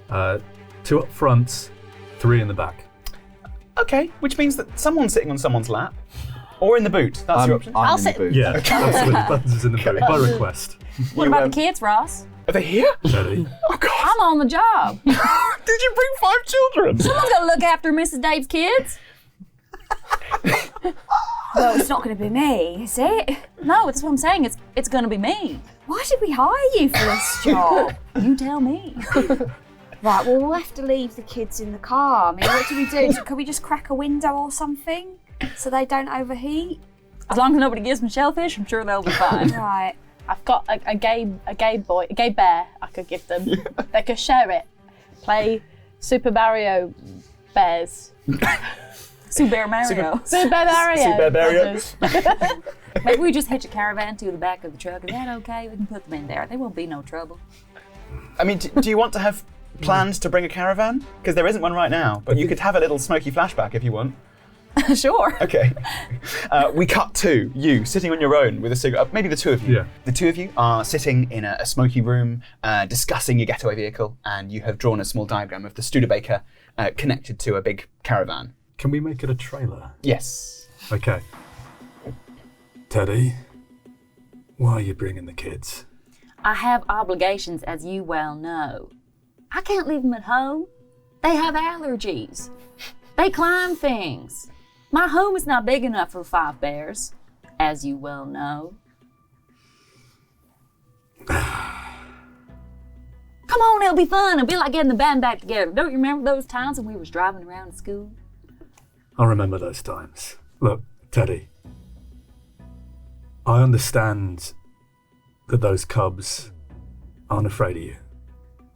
2 up front, 3 in the back. Okay, which means that someone's sitting on someone's lap. Or in the boot. That's your option. I'm I'll in sit- the boot. Yeah, absolutely. Buttons in the boot, by request. What about the kids, Ross? Are they here? Teddy. Oh, God. I'm on the job. Did you bring 5 children? Someone's got to look after Mrs. Dave's kids. Well, it's not going to be me, is it? No, that's what I'm saying. It's going to be me. Why did we hire you for this job? You tell me. Right, well, we'll have to leave the kids in the car. I mean, what do we do? Can we just crack a window or something so they don't overheat? As long as nobody gives them shellfish, I'm sure they'll be fine. Right. I've got a gay bear I could give them. They could share it. Play Super Mario Bears. Super Mario. Super Mario. Super Mario. Brothers. Maybe we just hitch a caravan to the back of the truck. Is that okay? We can put them in there. There won't be no trouble. I mean, do you want to have plans to bring a caravan? Because there isn't one right now, but you could have a little smoky flashback if you want. Sure. Okay. We cut to you sitting on your own with a cigarette. Maybe the two of you. Yeah. The two of you are sitting in a smoky room discussing your getaway vehicle, and you have drawn a small diagram of the Studebaker connected to a big caravan. Can we make it a trailer? Yes. Okay. Teddy, why are you bringing the kids? I have obligations, as you well know. I can't leave them at home. They have allergies. They climb things. My home is not big enough for 5 bears, as you well know. Come on, it'll be fun. It'll be like getting the band back together. Don't you remember those times when we was driving around to school? I remember those times. Look, Teddy, I understand that those cubs aren't afraid of you,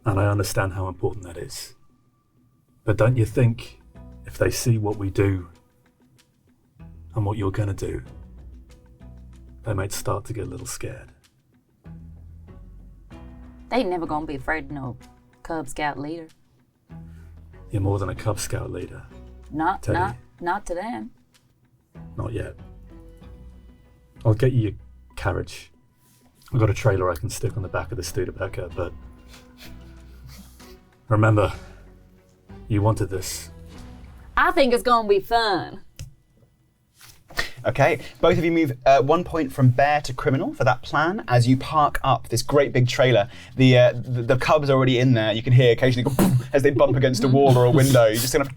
and I understand how important that is. But don't you think if they see what we do and what you're going to do, they might start to get a little scared? They ain't never gonna be afraid of no Cub Scout leader. You're more than a Cub Scout leader. Not Teddy. not to them. Not yet. I'll get you your carriage. I've got a trailer I can stick on the back of the Studebaker, but Remember, you wanted this. I think it's gonna be fun. Okay, both of you move 1 point from bear to criminal for that plan. As you park up this great big trailer, the cubs are already in there. You can hear occasionally go boom, as they bump against a wall or a window. You just kind of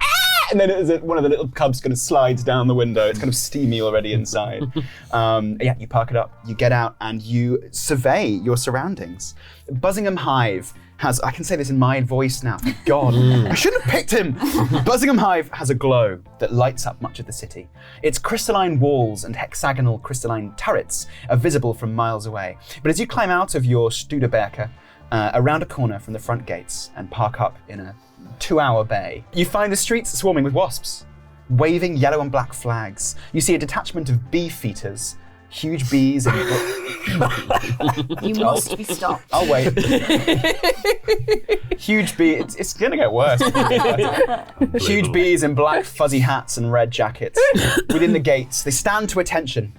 and then one of the little cubs kind of slides down the window. It's kind of steamy already inside. You park it up, you get out, and you survey your surroundings. Buzzingham Hive has, I can say this in my voice now, thank God. I shouldn't have picked him. Buzzingham Hive has a glow that lights up much of the city. Its crystalline walls and hexagonal crystalline turrets are visible from miles away. But as you climb out of your Studeberker, around a corner from the front gates and park up in a 2-hour bay, you find the streets swarming with wasps, waving yellow and black flags. You see a detachment of bee-feeders, huge bees and... You must be stopped. I'll wait. Huge bee. It's going to get worse. Huge bees in black fuzzy hats and red jackets. Within the gates, they stand to attention.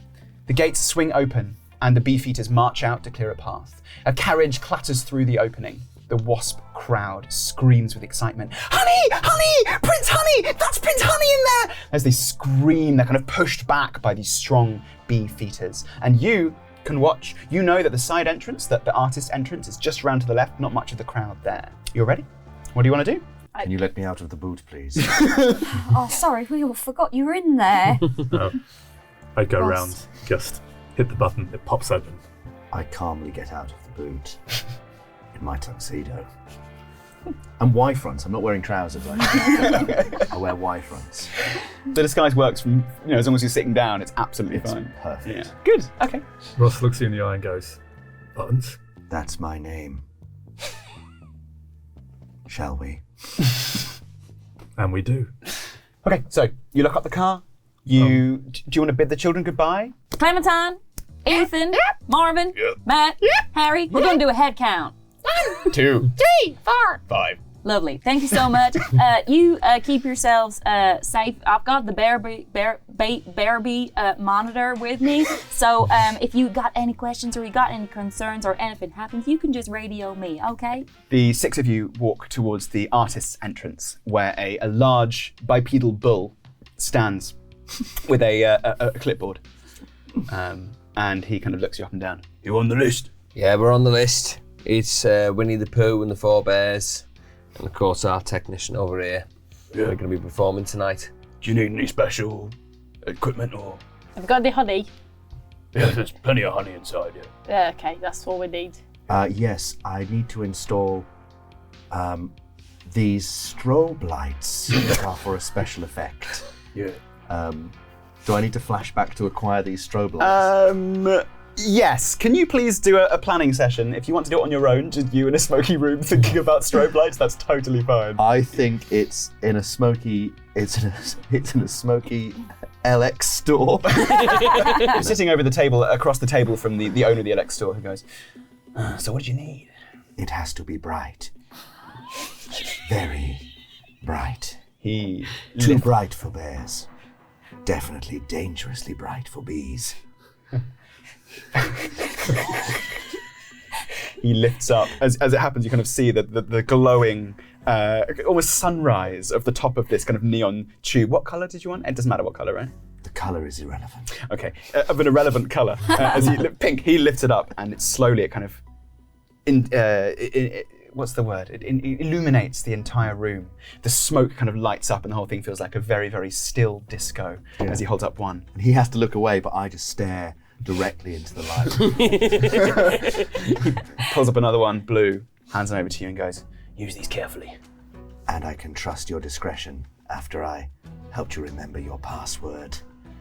The gates swing open and the beefeaters march out to clear a path. A carriage clatters through the opening. The wasp crowd screams with excitement. Honey! Honey! Prince Honey! That's Prince Honey in there! As they scream, they're kind of pushed back by these strong beefeaters. And you can watch. You know that the side entrance, that the artist's entrance, is just round to the left, not much of the crowd there. You're ready? What do you want to do? Can you let me out of the boot, please? Oh, sorry, we all forgot you were in there. I'd go round, just hit the button, it pops open. I calmly get out of the boot in my tuxedo. And Y-fronts. I'm not wearing trousers. I wear Y-fronts. The disguise works from, as long as you're sitting down, it's absolutely It's fine. perfect. Yeah. Good, okay. Ross looks you in the eye and goes, buttons? That's my name. Shall we? And we do. Okay, so you lock up the car. Do you want to bid the children goodbye? Clementine, Ethan, Marvin, Matt, Harry, we're gonna do a head count. 1, 2, 3, 4, 5. Lovely. Thank you so much. You keep yourselves safe. I've got the Bearby monitor with me. So if you got any questions or you got any concerns or anything happens, you can just radio me, okay? The 6 of you walk towards the artist's entrance, where a large bipedal bull stands with a clipboard. And he kind of looks you up and down. You on the list? Yeah, we're on the list. It's Winnie the Pooh and the Four Bears, and of course our technician over here. Yeah. We're going to be performing tonight. Do you need any special equipment or? I've got the honey. Yeah, there's plenty of honey inside, yeah. Okay, that's all we need. Yes, I need to install these strobe lights that are for a special effect. Yeah. Do I need to flash back to acquire these strobe lights? Yes. Can you please do a planning session? If you want to do it on your own, just you in a smoky room thinking about strobe lights, that's totally fine. I think it's in a smoky LX store. You're sitting over the table, across the table from the owner of the LX store, who goes, so what did you need? It has to be bright. Very bright. Too bright for bears. Definitely dangerously bright for bees. He lifts up. As it happens, you kind of see the glowing, almost sunrise of the top of this kind of neon tube. What colour did you want? It doesn't matter what colour, right? The colour is irrelevant. Okay, of an irrelevant colour. Pink, he lifts it up and it kind of, what's the word? It illuminates the entire room. The smoke kind of lights up and the whole thing feels like a very, very still disco as he holds up one. And he has to look away, but I just stare directly into the light. Pulls up another one, blue, hands them over to you and goes, use these carefully. And I can trust your discretion after I helped you remember your password.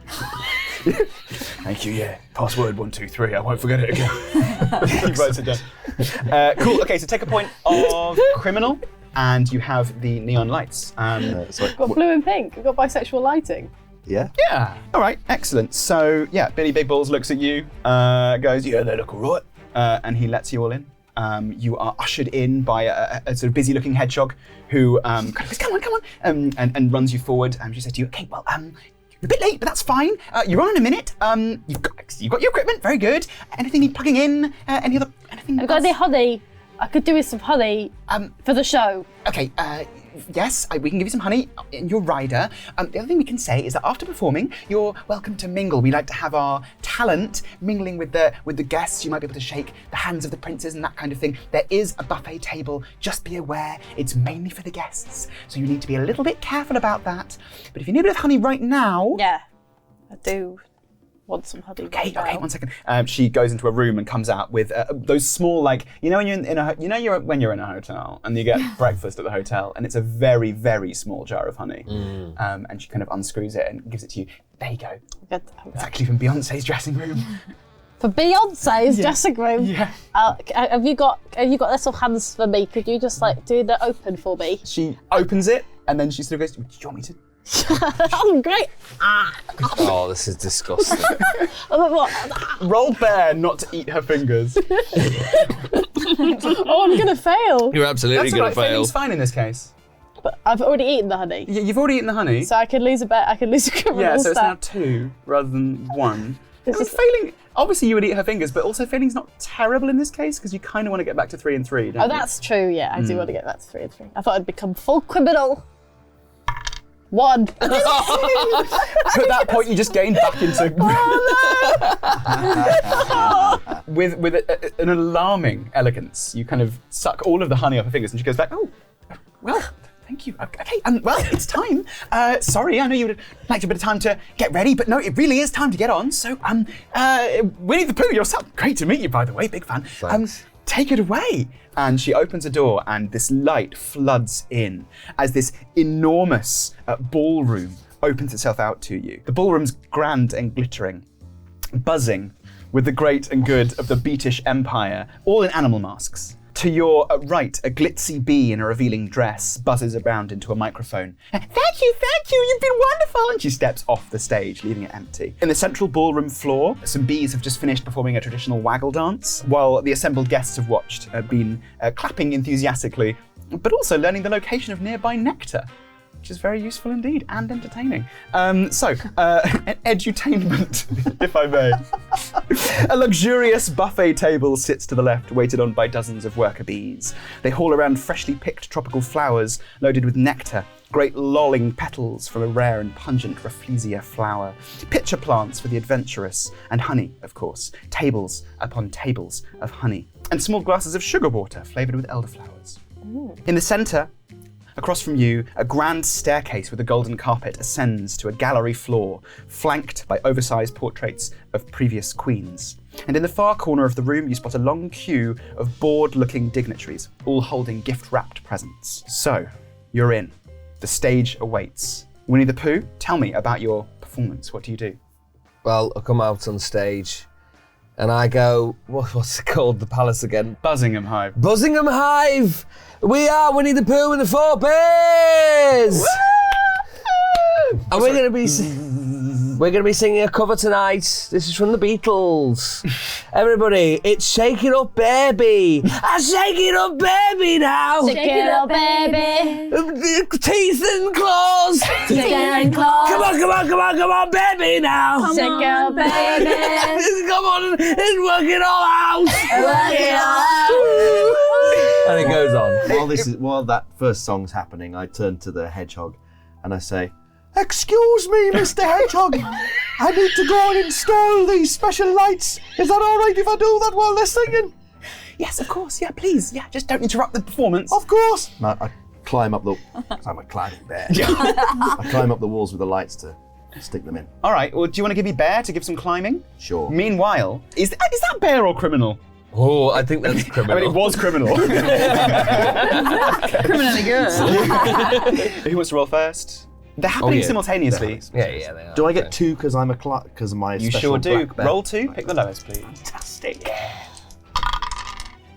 Thank you, yeah. Password 123, I won't forget it again. He writes it down. Cool, okay, so take a point of criminal and you have the neon lights. Sorry, Got blue and pink. We've got bisexual lighting. yeah? Yeah, all right, excellent. So yeah, Billy Big Balls looks at you, goes, yeah, they look all right. And he lets you all in. You are ushered in by a sort of busy-looking hedgehog who kind of goes, come on, and runs you forward. She says to you, okay, well, you're a bit late, but that's fine. You're on in a minute. You've got your equipment, very good. Anything need plugging in? Anything? I've got the honey. I could do with some honey for the show. Okay, yes, we can give you some honey in your rider. The other thing we can say is that after performing, you're welcome to mingle. We like to have our talent mingling with the guests. You might be able to shake the hands of the princes and that kind of thing. There is a buffet table. Just be aware, it's mainly for the guests, so you need to be a little bit careful about that. But if you need a bit of honey right now... Yeah, I do want some honey. Okay, 1 second. She goes into a room and comes out with those small, like, you know when when you're in a hotel and you get breakfast at the hotel and it's a very, very small jar of honey, and she kind of unscrews it and gives it to you. There you go. It's actually from Beyonce's dressing room. For Beyonce's dressing room. Yeah. Have you got little hands for me? Could you just like do the open for me? She opens it and then she sort of goes, "Do you want me to?" Oh, great. Oh, this is disgusting. Roll bear not to eat her fingers. Oh, I'm gonna fail. You're absolutely That's going all to right. fail. Failing's fine in this case. But I've already eaten the honey. You've already eaten the honey. So I could lose a bet. I could lose a criminal Yeah, so it's now stat. 2 rather than 1. This I mean, is- failing, obviously you would eat her fingers, but also failing's not terrible in this case because you kind of want to get back to 3 and 3, don't Oh, you? that's true. Yeah, I do want to get back to 3 and 3. I thought I'd become full criminal. 1. At that point, you just gain back into with an alarming elegance. You kind of suck all of the honey off her fingers, and she goes back. Oh, well, thank you. Okay, well, it's time. Sorry, I know you would like a bit of time to get ready, but no, it really is time to get on. So, Winnie the Pooh, yourself. Great to meet you, by the way. Big fan. Thanks. Take it away. And she opens a door and this light floods in as this enormous ballroom opens itself out to you. The ballroom's grand and glittering, buzzing with the great and good of the Beatish Empire, all in animal masks. To your right, a glitzy bee in a revealing dress buzzes around into a microphone. Thank you, you've been wonderful! And she steps off the stage, leaving it empty. In the central ballroom floor, some bees have just finished performing a traditional waggle dance, while the assembled guests have watched, been clapping enthusiastically, but also learning the location of nearby nectar, which is very useful indeed and entertaining. Edutainment, if I may. A luxurious buffet table sits to the left, waited on by dozens of worker bees. They haul around freshly picked tropical flowers loaded with nectar, great lolling petals from a rare and pungent Rafflesia flower, pitcher plants for the adventurous, and honey, of course, tables upon tables of honey, and small glasses of sugar water flavoured with elderflowers. In the centre, across from you, a grand staircase with a golden carpet ascends to a gallery floor, flanked by oversized portraits of previous queens. And in the far corner of the room, you spot a long queue of bored-looking dignitaries, all holding gift-wrapped presents. So, you're in. The stage awaits. Winnie the Pooh, tell me about your performance. What do you do? Well, I come out on stage and I go, what's it called, the palace again? Bussingham Hive. Bussingham Hive! We are Winnie the Pooh and the Four Bears! And we're gonna be singing a cover tonight. This is from the Beatles. Everybody, it's Shake It Up Baby. I shake it up baby now. Shake it up, baby. Teeth and claws. Teeth and claws. Come on, baby now. Shake it up, baby. Come on, it's working all out. Work it all out. And it goes on. While that first song's happening, I turn to the hedgehog and I say, "Excuse me, Mr. Hedgehog. I need to go and install these special lights. Is that all right if I do that while they're singing?" Yes, of course. Yeah, please. Yeah, just don't interrupt the performance. Of course. I climb up I'm a climbing bear. I climb up the walls with the lights to stick them in. All right. Well, do you want to give me Bear to give some climbing? Sure. Meanwhile, is that Bear or criminal? Oh, I think that's criminal. I mean, it was criminal. Criminally good. Who wants to roll first? They're happening simultaneously. Yeah, they are. Do I get 2 because I'm because of my You special sure do. black bear? Roll 2. Pick the lowest, please. Fantastic.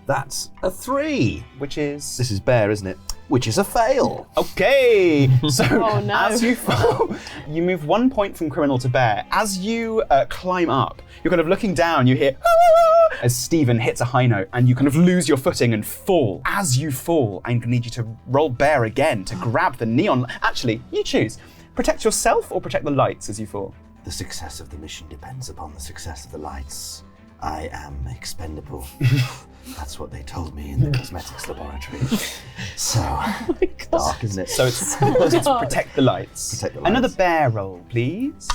That's a 3. Which is This is bear, isn't it? Which is a fail. okay. So Oh, no. as you fall, you move 1 point from criminal to bear. As you climb up, you're kind of looking down. You hear "Ah!" as Stephen hits a high note, and you kind of lose your footing and fall. As you fall, I'm gonna need you to roll bear again to grab the neon. Actually, you choose. Protect yourself or protect the lights as you fall. The success of the mission depends upon the success of the lights. I am expendable. That's what they told me in the cosmetics laboratory. So, dark, isn't it? So it's protect the lights. Protect the lights. Another bear roll, please.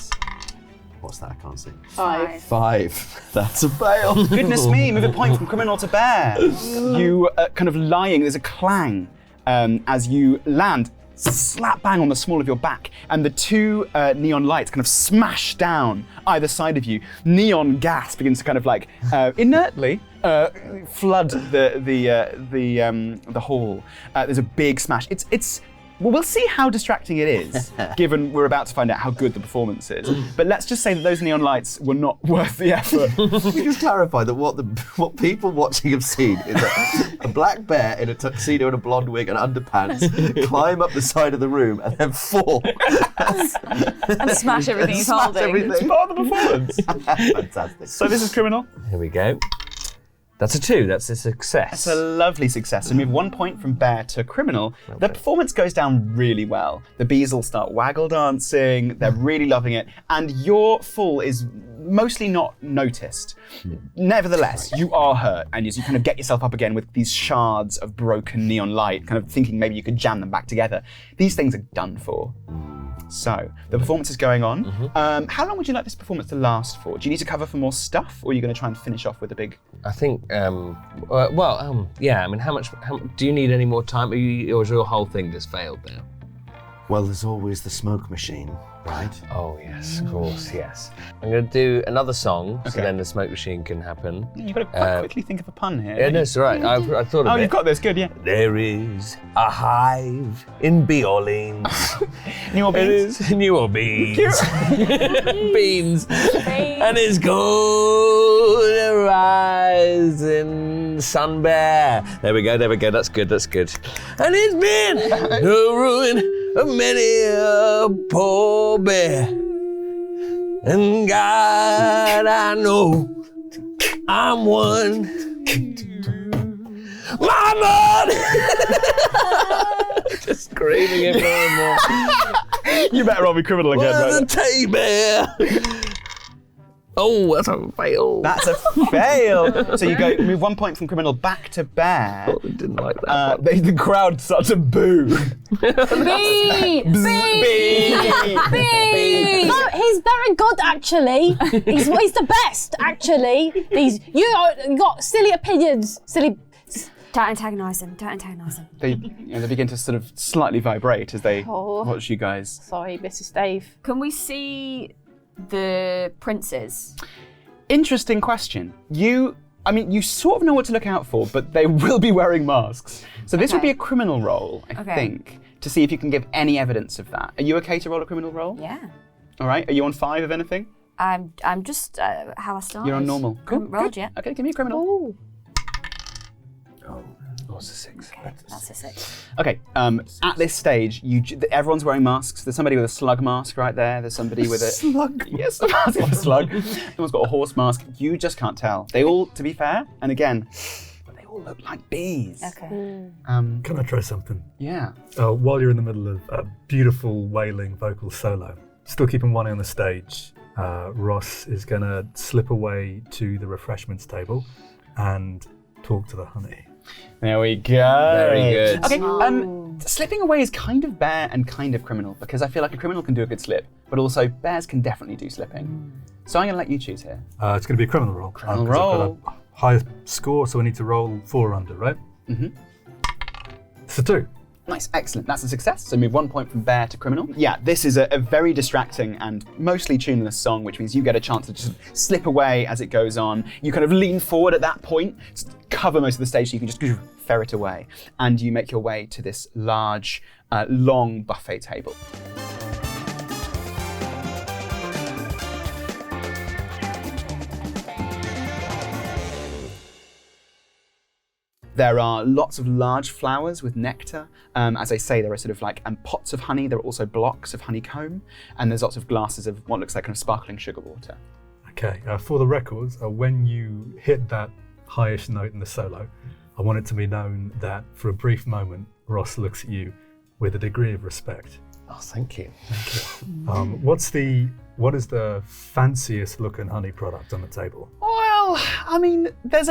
What's that? I can't see. 5. 5. That's a fail. Goodness me, move a point from criminal to bear. You kind of lying, there's a clang as you land slap bang on the small of your back, and the two neon lights kind of smash down either side of you. Neon gas begins to kind of like inertly flood the hall. There's a big smash. Well, we'll see how distracting it is, given we're about to find out how good the performance is. But let's just say that those neon lights were not worth the effort. We just clarify that what people watching have seen is a black bear in a tuxedo and a blonde wig and underpants climb up the side of the room and then fall. And smash everything he's holding. It's part of the performance. Fantastic. So this is criminal. Here we go. That's a 2. That's a success. It's a lovely success. So move 1 point from bear to criminal. The performance goes down really well. The bees all start waggle dancing. They're really loving it. And your fall is mostly not noticed. Nevertheless, you are hurt. And as you kind of get yourself up again with these shards of broken neon light, kind of thinking maybe you could jam them back together, these things are done for. So, the performance is going on. How long would you like this performance to last for? Do you need to cover for more stuff, or are you going to try and finish off with a big... I think, yeah, I mean, how much do you need any more time, or is your whole thing just failed now? Well, there's always the smoke machine, right? Oh, yes, of course, yes. I'm going to do another song, so Okay. then the smoke machine can happen. You've got to quite quickly think of a pun here. Yeah, no, it's all right. I thought of Oh, it. you've got this, good, yeah. There is a hive in New Orleans. New Orleans. It is New Orleans. Beans. And it's going to rise in Sun Bear. There we go, that's good. And it's been the ruin of many a poor bear. And God, I know I'm one. Mama! Just screaming it more and more. You better roll me criminal again, Where's right? the teddy bear? Oh, that's a fail. That's a fail. So you go move 1 point from criminal back to bear. I didn't like that. The crowd starts to boo. Bee! Bee! Bee! No, he's very good actually. He's the best actually. You got silly opinions, silly. Don't antagonise him. They begin to sort of slightly vibrate as they Oh. watch you guys. Sorry, Mrs. Dave. Can we see the princes? Interesting question. You sort of know what to look out for, but they will be wearing masks. So this would be a criminal roll, I think, to see if you can give any evidence of that. Are you okay to roll a criminal roll? Yeah. All right. Are you on 5 of anything? I'm just how I started. You're on normal. Cool. Rolled Good. yet. Okay, give me a criminal. Ooh. Oh, it's a 6. That's a 6. Okay. At this stage, everyone's wearing masks. There's somebody with a slug mask right there. There's somebody with a slug. Yes, a mask of a slug. Someone's got a horse mask. You just can't tell. They all, to be fair, and again, they all look like bees. Okay. Can I try something? Yeah. While you're in the middle of a beautiful wailing vocal solo, still keeping one eye on the stage, Ross is going to slip away to the refreshments table and talk to the honey. There we go. Very good. Okay. Slipping away is kind of bear and kind of criminal because I feel like a criminal can do a good slip, but also bears can definitely do slipping. So I'm going to let you choose here. It's going to be a criminal roll. 'Cause I've roll. got a high score, so I need to roll 4 or under, right? Mhm. It's a 2. Nice, excellent. That's a success. So move 1 point from bear to criminal. Yeah, this is a very distracting and mostly tuneless song, which means you get a chance to just slip away as it goes on. You kind of lean forward at that point, cover most of the stage so you can just ferret away. And you make your way to this large, long buffet table. There are lots of large flowers with nectar. As I say, there are sort of like pots of honey. There are also blocks of honeycomb. And there's lots of glasses of what looks like kind of sparkling sugar water. Okay, for the records, when you hit that highish note in the solo, I want it to be known that for a brief moment, Ross looks at you with a degree of respect. Oh, thank you. What is the fanciest looking honey product on the table? Well, Well, I mean, there's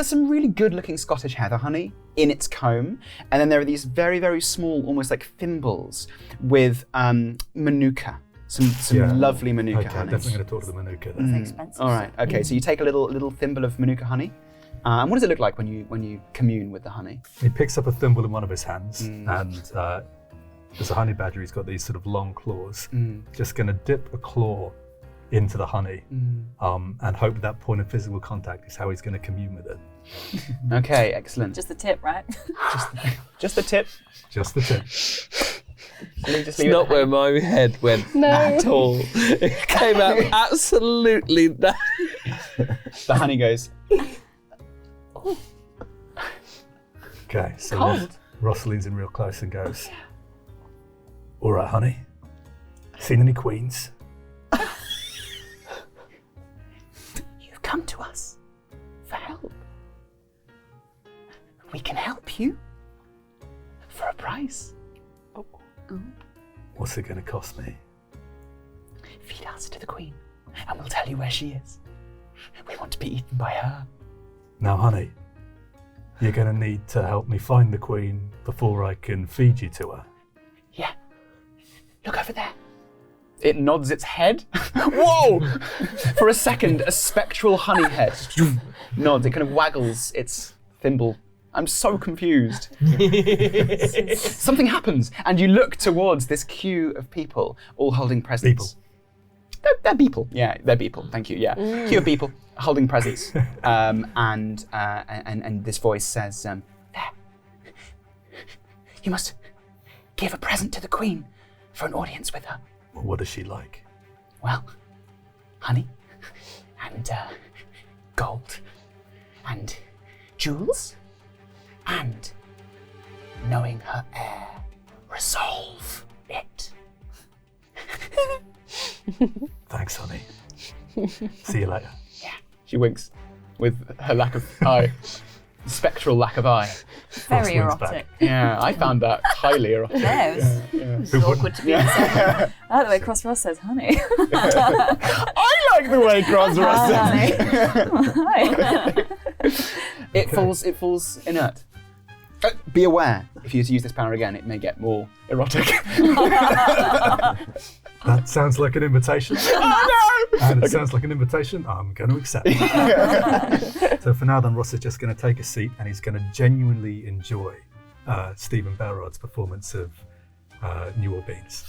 some really good-looking Scottish heather honey in its comb, and then there are these very, very small, almost like thimbles with manuka. Some lovely manuka honey. Definitely going to talk to the manuka It's then. expensive. All right. Okay. So you take a little thimble of manuka honey, and what does it look like when you commune with the honey? He picks up a thimble in one of his hands, and there's a honey badger. He's got these sort of long claws. Just going to dip a claw into the honey, and hope that point of physical contact is how he's going to commune with it. Okay. Excellent. Just the tip, right? Just the tip. Just the tip. It's not where my head went at all. It came out absolutely that. The honey goes. Okay, so Ross leans in real close and goes, "All right, honey. Seen any queens?" You've come to us for help. We can help you for a price. What's it going to cost me? Feed us to the queen, and we'll tell you where she is. We want to be eaten by her. Now, honey, you're going to need to help me find the queen before I can feed you to her. Yeah. Look over there. It nods its head. Whoa! For a second, a spectral honey head nods. It kind of waggles its thimble. I'm so confused. Something happens, and you look towards this queue of people, all holding presents. People. They're people. Yeah, they're people. Thank you. Yeah, queue of people holding presents, and this voice says, "There, you must give a present to the queen for an audience with her." Well, what is she like? Well, honey, and gold, and jewels. And knowing her heir, resolve it. Thanks, honey. See you later. Yeah. She winks with her lack of eye, spectral lack of eye. Very Ross leans back. erotic. Yeah, I found that highly erotic. Yes. Who Awkward wouldn't? to be in the same. Oh, the way Cross Ross says honey. I like the way Cross says it. It falls inert. Be aware, if you use this power again, it may get more erotic. That sounds like an invitation. Oh no! And it sounds like an invitation I'm going to accept. So for now then, Ross is just going to take a seat and he's going to genuinely enjoy Stephen Belrod's performance of New Orleans.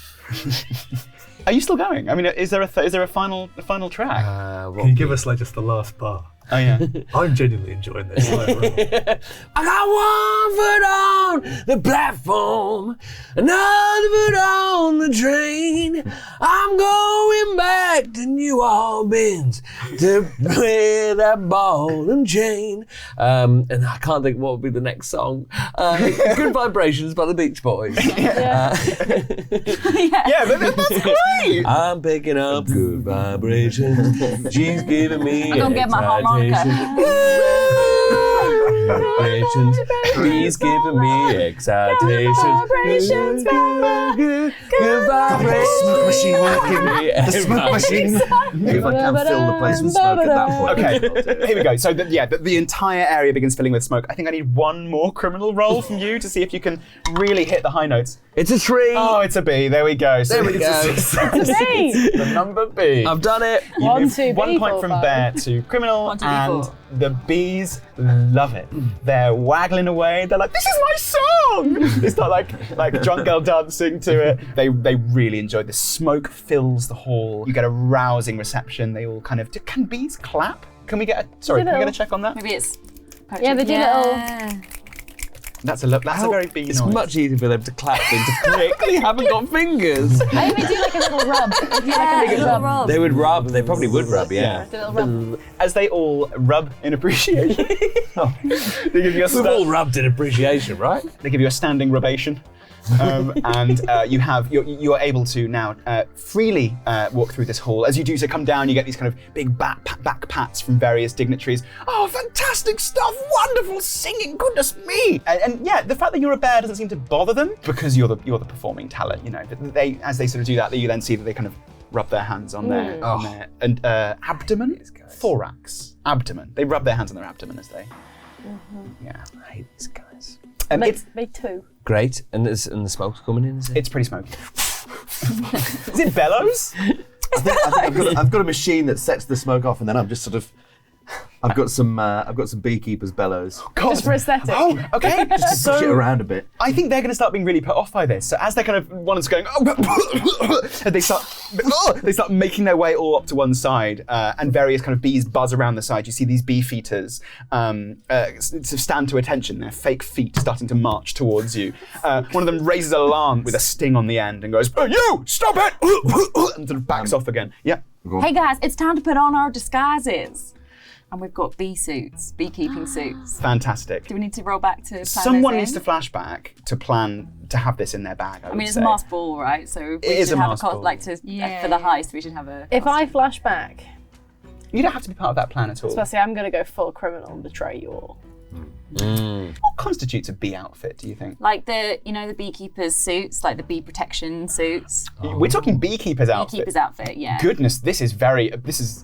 Are you still going? I mean, is there a final track? Can you give us like just the last bar? Oh yeah. I'm genuinely enjoying this. I got one foot on the platform, another foot on the train. I'm going back to New Orleans to play that ball and chain. And I can't think what would be the next song. Good Vibrations by the Beach Boys. Yeah, but that's great. I'm picking up good vibrations. She's giving me I'm gonna get my harmonica. Vibrations. He's giving me excitation. Vibrations, Good vibrations. Smoke machine working. The smoke machine. If I can fill the place with smoke at that point. Okay, here we go. So the entire area begins filling with smoke. I think I need one more criminal roll from you to see if you can really hit the high notes. It's a tree. Oh, it's a B. There we go. So There we go. it's the number B. I've done it. You One, move two, 1 B, point four, from five. Bear to criminal, One, two, and B4. the bees love it. They're waggling away. They're like, "This is my song!" They start like drunk girl dancing to it. They really enjoy this. Smoke fills the hall. You get a rousing reception. They all kind of. Can bees clap? Can we get a check on that? Maybe it's. Yeah, they do Yeah. That's a very bee It's noise. much easier for them to clap than to click. They haven't got fingers. I even do like a little rub. They do like a little rub. They would rub. They probably would rub. Yeah. A little rub. As they all rub in appreciation. They give you a We've all rubbed in appreciation, right? They give you a standing rubation. And you are able to now freely walk through this hall. As you do so, come down, you get these kind of big back pats from various dignitaries. "Oh, fantastic stuff! Wonderful singing! Goodness me!" And yeah, the fact that you're a bear doesn't seem to bother them because you're the performing talent. You know, as they sort of do that, you then see that they kind of rub their hands on their abdomen, thorax, abdomen. They rub their hands on their abdomen as they. Yeah. I hate these guys. Me too. Great, and the smoke's coming in, is it? It's pretty smoky. Is it bellows? I think I've got a machine that sets the smoke off, and then I'm just sort of. I've got some beekeepers' bellows. Just for aesthetic. Oh, okay. Just to push it around a bit. I think they're going to start being really put off by this. So as they're kind of one is going, and they start making their way all up to one side, and various kind of bees buzz around the side. You see these beefeaters stand to attention. Their fake feet starting to march towards you. One of them raises an alarm with a sting on the end and goes, "You stop it!" and sort of backs off again. Yeah. Hey guys, it's time to put on our disguises. And we've got bee suits, beekeeping suits. Fantastic. Do we need to roll back to plan Someone this needs in? to flashback to plan to have this in their bag. I mean, it's say. a masked ball, right? So we It is should a have masked ball. for the heist, we should have a. If I flash back, You don't have to be part of that plan at all. especially I'm going to go full criminal and betray you all. What constitutes a bee outfit, do you think? Like the beekeepers' suits, like the bee protection suits. We're talking beekeeper's outfit. Beekeepers' outfit, yeah. Goodness,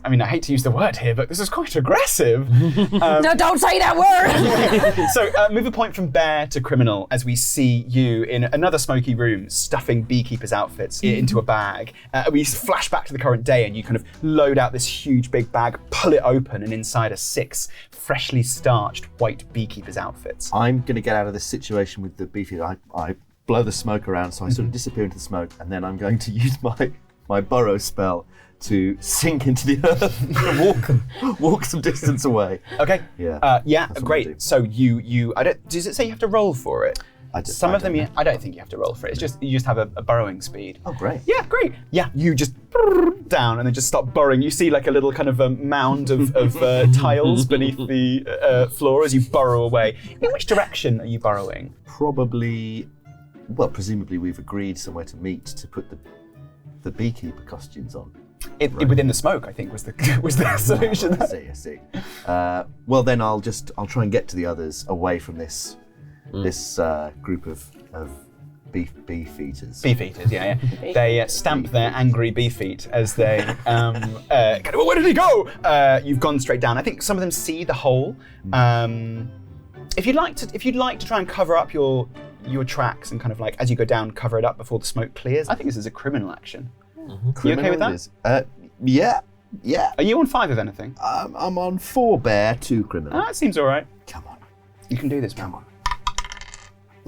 I mean, I hate to use the word here, but this is quite aggressive. No, don't say that word! So move a point from bear to criminal as we see you in another smoky room stuffing beekeepers' outfits into a bag. We flash back to the current day and you kind of load out this huge big bag, pull it open, and inside are 6 freshly starched white beekeepers' outfits. I'm going to get out of this situation with the beefeater. I blow the smoke around, so I sort of disappear into the smoke, and then I'm going to use my burrow spell to sink into the earth and walk some distance away. Okay. Yeah. That's what I'm gonna do. great. So does it say you have to roll for it? I don't think you have to roll for it. It's just you just have a burrowing speed. Oh, great. Yeah, great. Yeah, you just down and then just stop burrowing. You see like a little kind of mound of tiles beneath the floor as you burrow away. In which direction are you burrowing? Presumably we've agreed somewhere to meet to put the beekeeper costumes on. Within the smoke, I think was the solution. I see. Well, then I'll try and get to the others away from this group of beefeaters. Beefeaters, yeah. They stamp their angry beefeat as they where did he go? You've gone straight down. I think some of them see the hole. If you'd like to try and cover up your tracks and kind of like as you go down, cover it up before the smoke clears. I think this is a criminal action. You okay with that? Yeah. Are you on 5 of anything? I'm on 4 bear, 2 criminal. That seems all right. Come on. You can do this, man. Come on.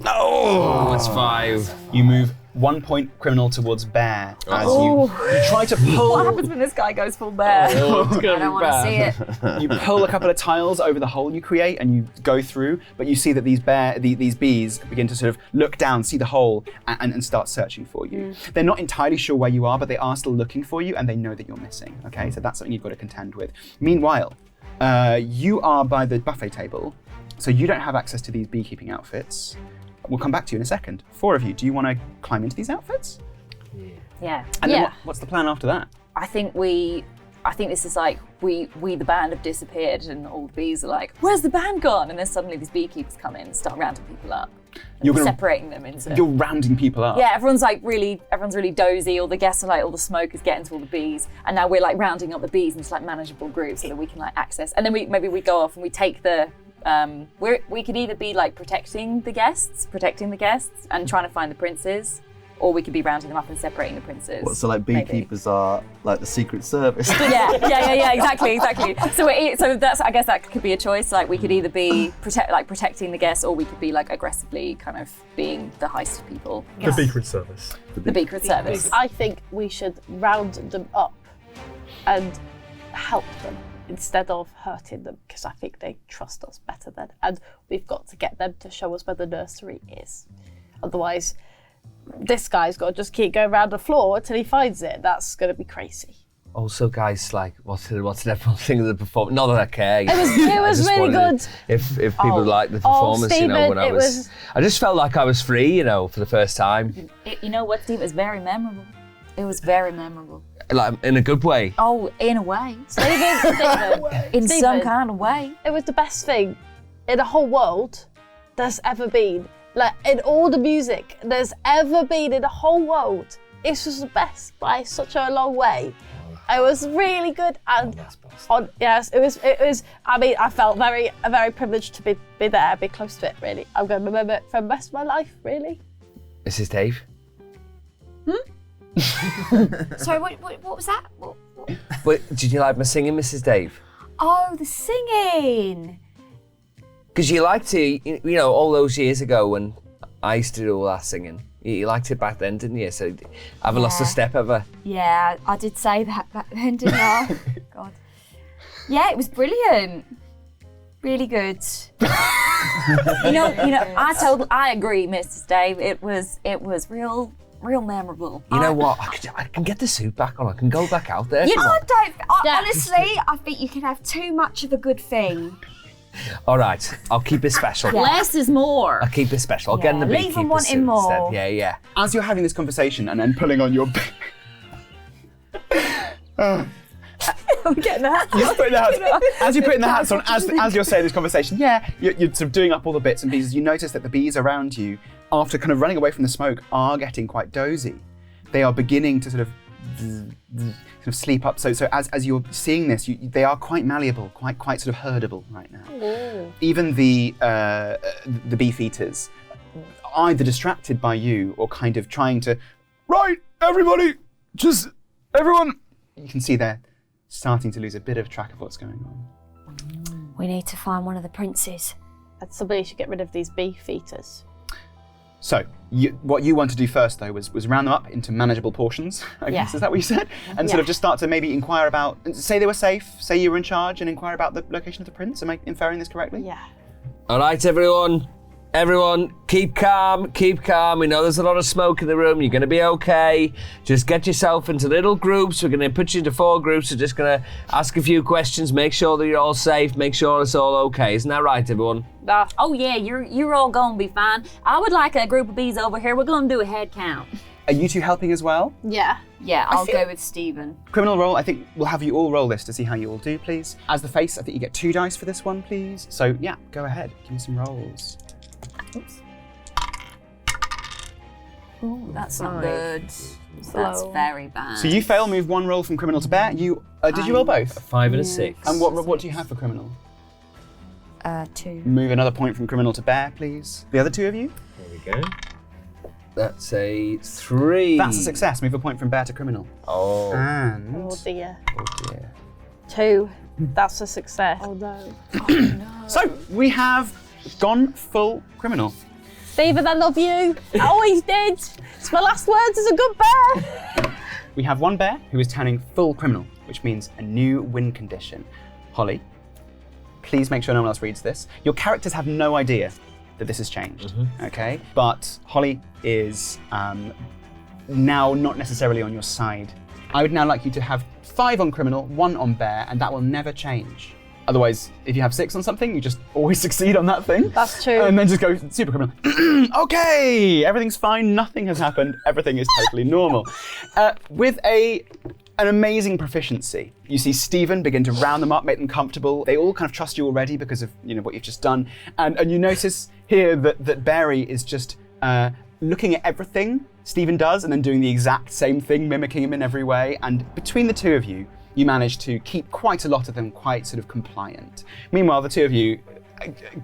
Oh, that's 5. You move 1 point criminal towards bear as you try to pull. What happens when this guy goes full bear? I don't want to see it. You pull a couple of tiles over the hole you create and you go through, but you see that these bees begin to sort of look down, see the hole, and start searching for you. They're not entirely sure where you are, but they are still looking for you and they know that you're missing. Okay, so that's something you've got to contend with. Meanwhile, you are by the buffet table, so you don't have access to these beekeeping outfits. We'll come back to you in a second. 4 of you, do you want to climb into these outfits? Yeah. And then what's the plan after that? I think this is like we the band have disappeared and all the bees are like, where's the band gone? And then suddenly these beekeepers come in and start rounding people up. Separating them into. You're rounding people up. Yeah, everyone's really dozy. All the guests are like, all the smoke is getting to all the bees, and now we're like rounding up the bees into like manageable groups so that we can like access. And then we go off and we take the. We could either be like protecting the guests and trying to find the princes, or we could be rounding them up and separating the princes. So like beekeepers are like the Secret Service. Yeah, exactly. So that's, I guess that could be a choice. Like we could either be protecting the guests, or we could be like aggressively kind of being the heist people. The Secret Service. The Secret Service. I think we should round them up and help them instead of hurting them, because I think they trust us better then. And we've got to get them to show us where the nursery is. Otherwise, this guy's got to just keep going around the floor until he finds it. That's going to be crazy. Also, guys, like, what's everyone think of the performance? Not that I care. It was really good. If people like the performance, Stephen, when I just felt like I was free, for the first time. You know what, Steve? It was very memorable. It was very memorable. Like, in a good way. Oh, in a way. In some kind of way. It was the best thing in the whole world there's ever been. Like, in all the music there's ever been in the whole world. It was the best by such a long way. It was really good, and yes, it was. I mean, I felt very privileged to be there, be close to it. Really, I'm going to remember it for the rest of my life. Really. Mrs. Dave. Sorry, what was that? What? Did you like my singing, Mrs. Dave? Oh, the singing. Because you liked it, you know, all those years ago when I used to do all that singing. You liked it back then, didn't you? So I haven't lost a step ever. Yeah, I did say that back then, didn't I? God. Yeah, it was brilliant. Really good. You know, I agree, Mrs. Dave. It was real memorable. You know what? I can get the suit back on. I can go back out there. Honestly, I think you can have too much of a good thing. All right, I'll keep it special. Less is more. I'll keep it special. I'll get in the leave them wanting more. Instead. Yeah. As you're having this conversation and then pulling on your... I'm getting the hat on. As you're putting the hats on, as you're saying this conversation, you're sort of doing up all the bits and pieces. You notice that the bees around you, after kind of running away from the smoke, are getting quite dozy. They are beginning to sort of sleep up. So as you're seeing this, they are quite malleable, quite sort of herdable right now. Ooh. Even the beef eaters, either distracted by you or kind of trying to, right, everybody, just everyone. You can see they're starting to lose a bit of track of what's going on. We need to find one of the princes. Somebody should get rid of these beef eaters. So, what you want to do first, though, was round them up into manageable portions, I guess, is that what you said? And sort of just start to maybe inquire about, say they were safe, say you were in charge, and inquire about the location of the prince. Am I inferring this correctly? Yeah. All right, everyone. Everyone, keep calm, keep calm. We know there's a lot of smoke in the room. You're going to be okay. Just get yourself into little groups. We're going to put you into 4 groups. We're just going to ask a few questions, make sure that you're all safe, make sure it's all okay. Isn't that right, everyone? Oh yeah, you're all going to be fine. I would like a group of bees over here. We're going to do a head count. Are you two helping as well? Yeah. Yeah, I'll go with Stephen. Criminal roll, I think we'll have you all roll this to see how you all do, please. As the face, I think you get 2 dice for this one, please. So yeah, go ahead, give me some rolls. Oops. Ooh, that's not good. That's very bad. So you fail, move 1 roll from criminal to bear. You did you roll both? 5 and a 6. And what do you have for criminal? 2. Move another point from criminal to bear, please. The other 2 of you? There we go. That's a 3. That's a success. Move a point from bear to criminal. Oh. And Oh dear. Oh dear. 2. That's a success. Oh no. so we have gone full criminal. Stephen, I love you. I always did. It's my last words as a good bear. We have 1 bear who is turning full criminal, which means a new win condition. Holly, please make sure no one else reads this. Your characters have no idea that this has changed, okay? But Holly is now not necessarily on your side. I would now like you to have 5 on criminal, 1 on bear, and that will never change. Otherwise, if you have 6 on something, you just always succeed on that thing. That's true. And then just go super criminal. Okay, everything's fine, nothing has happened, everything is totally normal. With an amazing proficiency. You see Stephen begin to round them up, make them comfortable. They all kind of trust you already because of what you've just done. And you notice here that Barry is just looking at everything Stephen does and then doing the exact same thing, mimicking him in every way. And between the 2 of you, you manage to keep quite a lot of them quite sort of compliant. Meanwhile, the 2 of you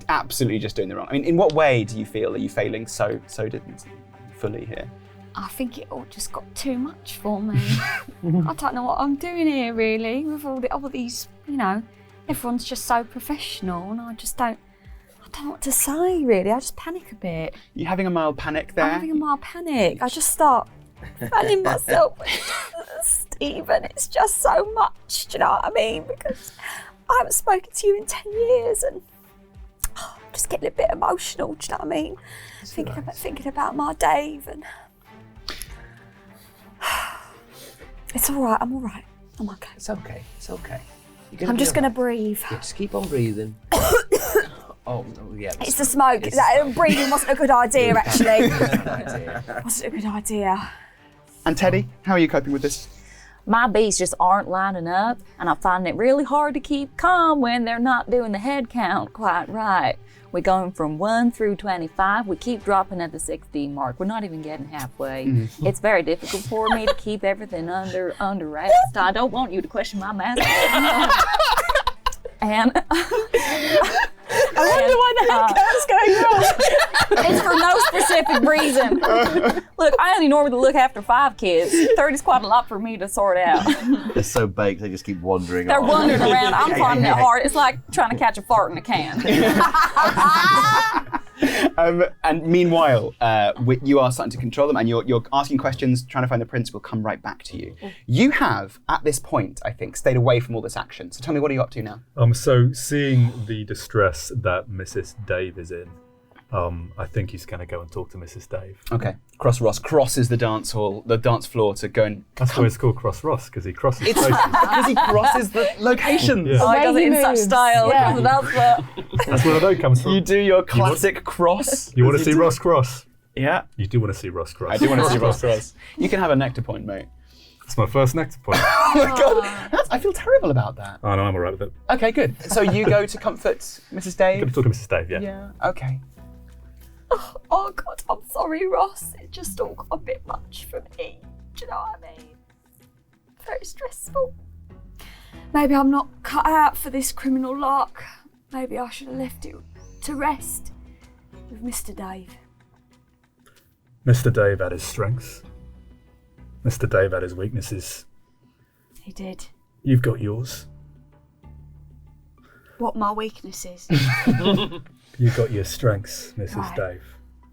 absolutely just doing the wrong. I mean, in what way do you feel are you failing so fully here? I think it all just got too much for me. I don't know what I'm doing here, really, with all these, everyone's just so professional, and I don't know what to say, really. I just panic a bit. You having a mild panic there? I'm having a mild panic. I just start fanning myself. Stephen, it's just so much, do you know what I mean? Because I haven't spoken to you in 10 years, and I'm just getting a bit emotional, do you know what I mean? Thinking about my Dave, and it's all right. I'm all right. I'm okay. It's okay. It's okay. I'm just going to breathe. Yeah, just keep on breathing. Oh, no, yeah. It's the smoke. Breathing wasn't a good idea, actually. Wasn't a good idea. And Teddy, how are you coping with this? My bees just aren't lining up, and I find it really hard to keep calm when they're not doing the head count quite right. We're going from 1 through 25. We keep dropping at the 16 mark. We're not even getting halfway. It's very difficult for me to keep everything under wraps. I don't want you to question my math. And I wonder why the head count's going wrong. it's for no specific reason. Look, I only normally look after 5 kids. 30 is quite a lot for me to sort out. They're so baked, they just keep wandering They're off. wandering around. I'm finding it hard. It's like trying to catch a fart in a can. And meanwhile, you are starting to control them, and you're asking questions, trying to find the prince. Will come right back to you. You have, at this point, I think, stayed away from all this action. So tell me, what are you up to now? So seeing the distress that Mrs. Dave is in, I think he's going to go and talk to Mrs. Dave. Okay. Cross Ross crosses the dance floor to go and. That's why it's called Cross Ross, because he crosses It's places. because he crosses the locations. Yeah. Oh, he does it in such moves. style. Yeah. That's where the note comes from. You do your classic cross. You want to see Ross cross? Yeah. You do want to see Ross cross. I do want to see Ross cross. You can have a nectar point, mate. It's my first nectar point. Oh my god, I feel terrible about that. Oh no, I'm alright with it. Okay, good. So you go to comfort Mrs. Dave? I'm going to talk to Mrs. Dave, yeah. Yeah. Okay. Oh God, I'm sorry, Ross. It just all got a bit much for me. Do you know what I mean? Very stressful. Maybe I'm not cut out for this criminal lark. Maybe I should have left it to rest with Mr. Dave. Mr. Dave had his strengths. Mr. Dave had his weaknesses. He did. You've got yours. What my weaknesses? You've got your strengths, Mrs. Right. Dave.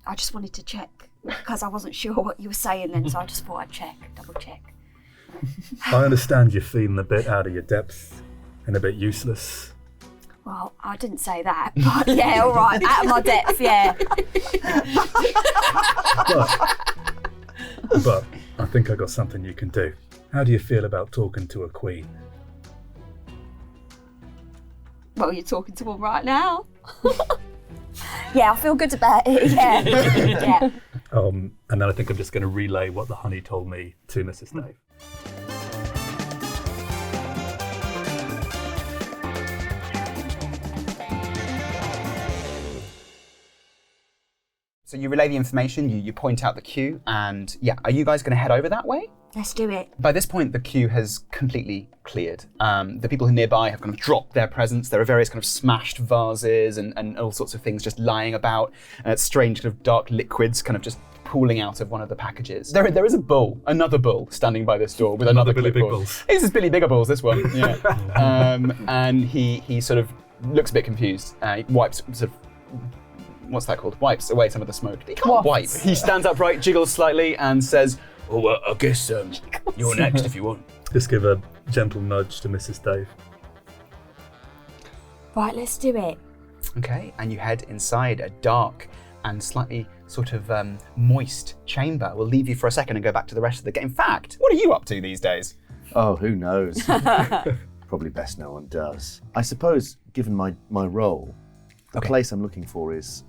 I just wanted to check because I wasn't sure what you were saying then, so I just thought I'd check, double check. I understand you're feeling a bit out of your depth and a bit useless. Well, I didn't say that, but yeah, all right, out of my depth, yeah. But I think I got something you can do. How do you feel about talking to a queen? Well, you're talking to one right now. Yeah, I feel good about it, yeah. Yeah. And then I think I'm just going to relay what the honey told me to Mrs. Dave. So you relay the information, you point out the queue, and yeah, are you guys going to head over that way? Let's do it. By this point, the queue has completely cleared. The people who are nearby have kind of dropped their presents. There are various kind of smashed vases and all sorts of things just lying about. Strange kind of dark liquids kind of just pooling out of one of the packages. There is a bull, another bull, standing by this door with another Billy Big clipboard. Bulls. This is Billy Bigger Balls, this one. Yeah. And he sort of looks a bit confused. He wipes sort of. What's that called? Wipes away some of the smoke. He can't wipe. He stands upright, jiggles slightly, and says, Oh, well, I guess you're next if you want. Just give a gentle nudge to Mrs. Dave. Right, let's do it. okay, and you head inside a dark and slightly sort of moist chamber. We'll leave you for a second and go back to the rest of the game. In fact, what are you up to these days? Oh, who knows? Probably best no one does. I suppose, given my role, the place I'm looking for is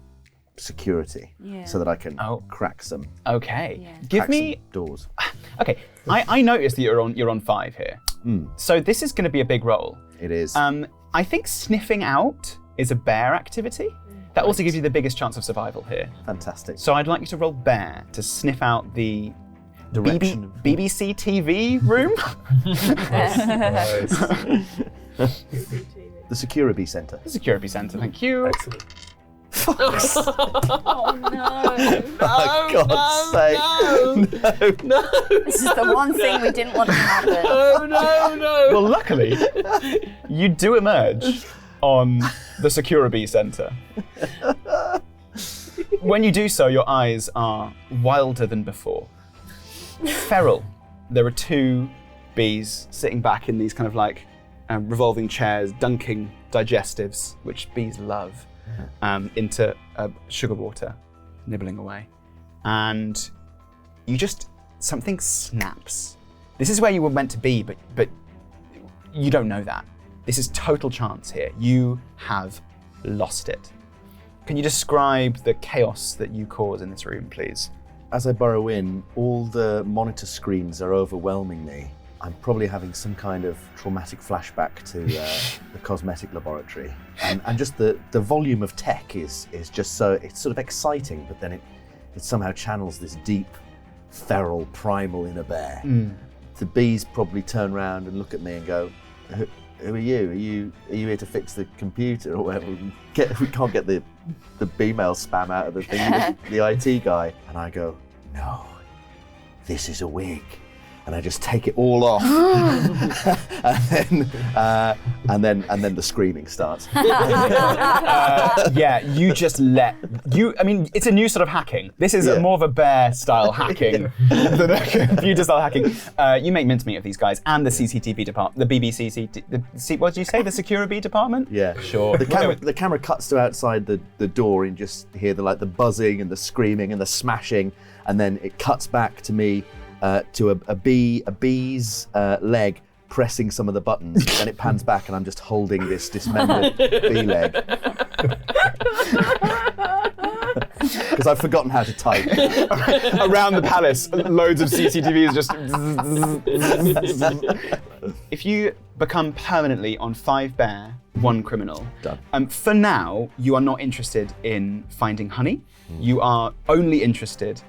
security, so that I can crack some. Okay, Yeah. give crack me. some doors. Okay, I noticed that you're on 5 here, so this is going to be a big roll. It is. I think sniffing out is a bear activity. That also gives you the biggest chance of survival here. Fantastic. So I'd like you to roll bear to sniff out the Direction of- BBC TV room. The Security Centre. The security centre, thank you. Excellent. Oh no! For God's sake. No. This is the one thing we didn't want to happen. Well, luckily, you do emerge on the security centre. When you do so, your eyes are wilder than before. Feral. There are 2 bees sitting back in these kind of like revolving chairs, dunking digestives, which bees love, into sugar water, nibbling away. And you just, something snaps. This is where you were meant to be, but you don't know that. This is total chance here. You have lost it. Can you describe the chaos that you cause in this room, please? As I burrow in, all the monitor screens are overwhelming me. I'm probably having some kind of traumatic flashback to the cosmetic laboratory, and just the volume of tech is just so, it's sort of exciting, but then it somehow channels this deep, feral, primal inner bear. The bees probably turn around and look at me and go, "Who are you? Are you here to fix the computer or whatever? We can't get the B-mail spam out of the thing, the IT guy." And I go, "No, this is a wig." And I just take it all off, and then the screaming starts. Yeah, you just I mean, it's a new sort of hacking. This is more of a bear-style hacking than a computer-style hacking. You make mincemeat of these guys and the CCTV department, the BBC, what did you say, the Security department? Yeah, sure. The camera cuts to outside the door and just hear the buzzing and the screaming and the smashing, and then it cuts back to me. To a bee's leg pressing some of the buttons, and it pans back and I'm just holding this dismembered bee leg. Because I've forgotten how to type. Around the palace, loads of CCTVs just... If you become permanently on 5 bear, 1 criminal, done. For now, you are not interested in finding honey. You are only interested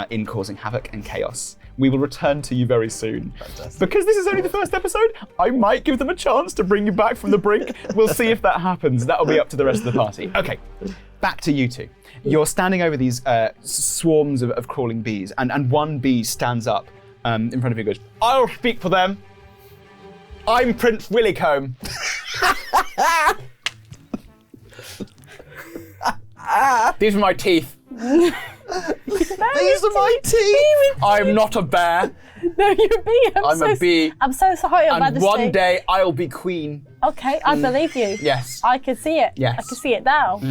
in causing havoc and chaos. We will return to you very soon. Fantastic. Because this is only the first episode, I might give them a chance to bring you back from the brink. We'll see if that happens. That'll be up to the rest of the party. Okay, back to you two. You're standing over these swarms of crawling bees, and one bee stands up in front of you and goes, "I'll speak for them. I'm Prince Willycombe." These are my teeth. These are my teeth! I'm not a bear. No, you're a bee. I'm a bee. I'm so sorry, Your And Majesty. one day I'll be queen. Okay, I believe you. Yes. I can see it. Yes. I can see it now.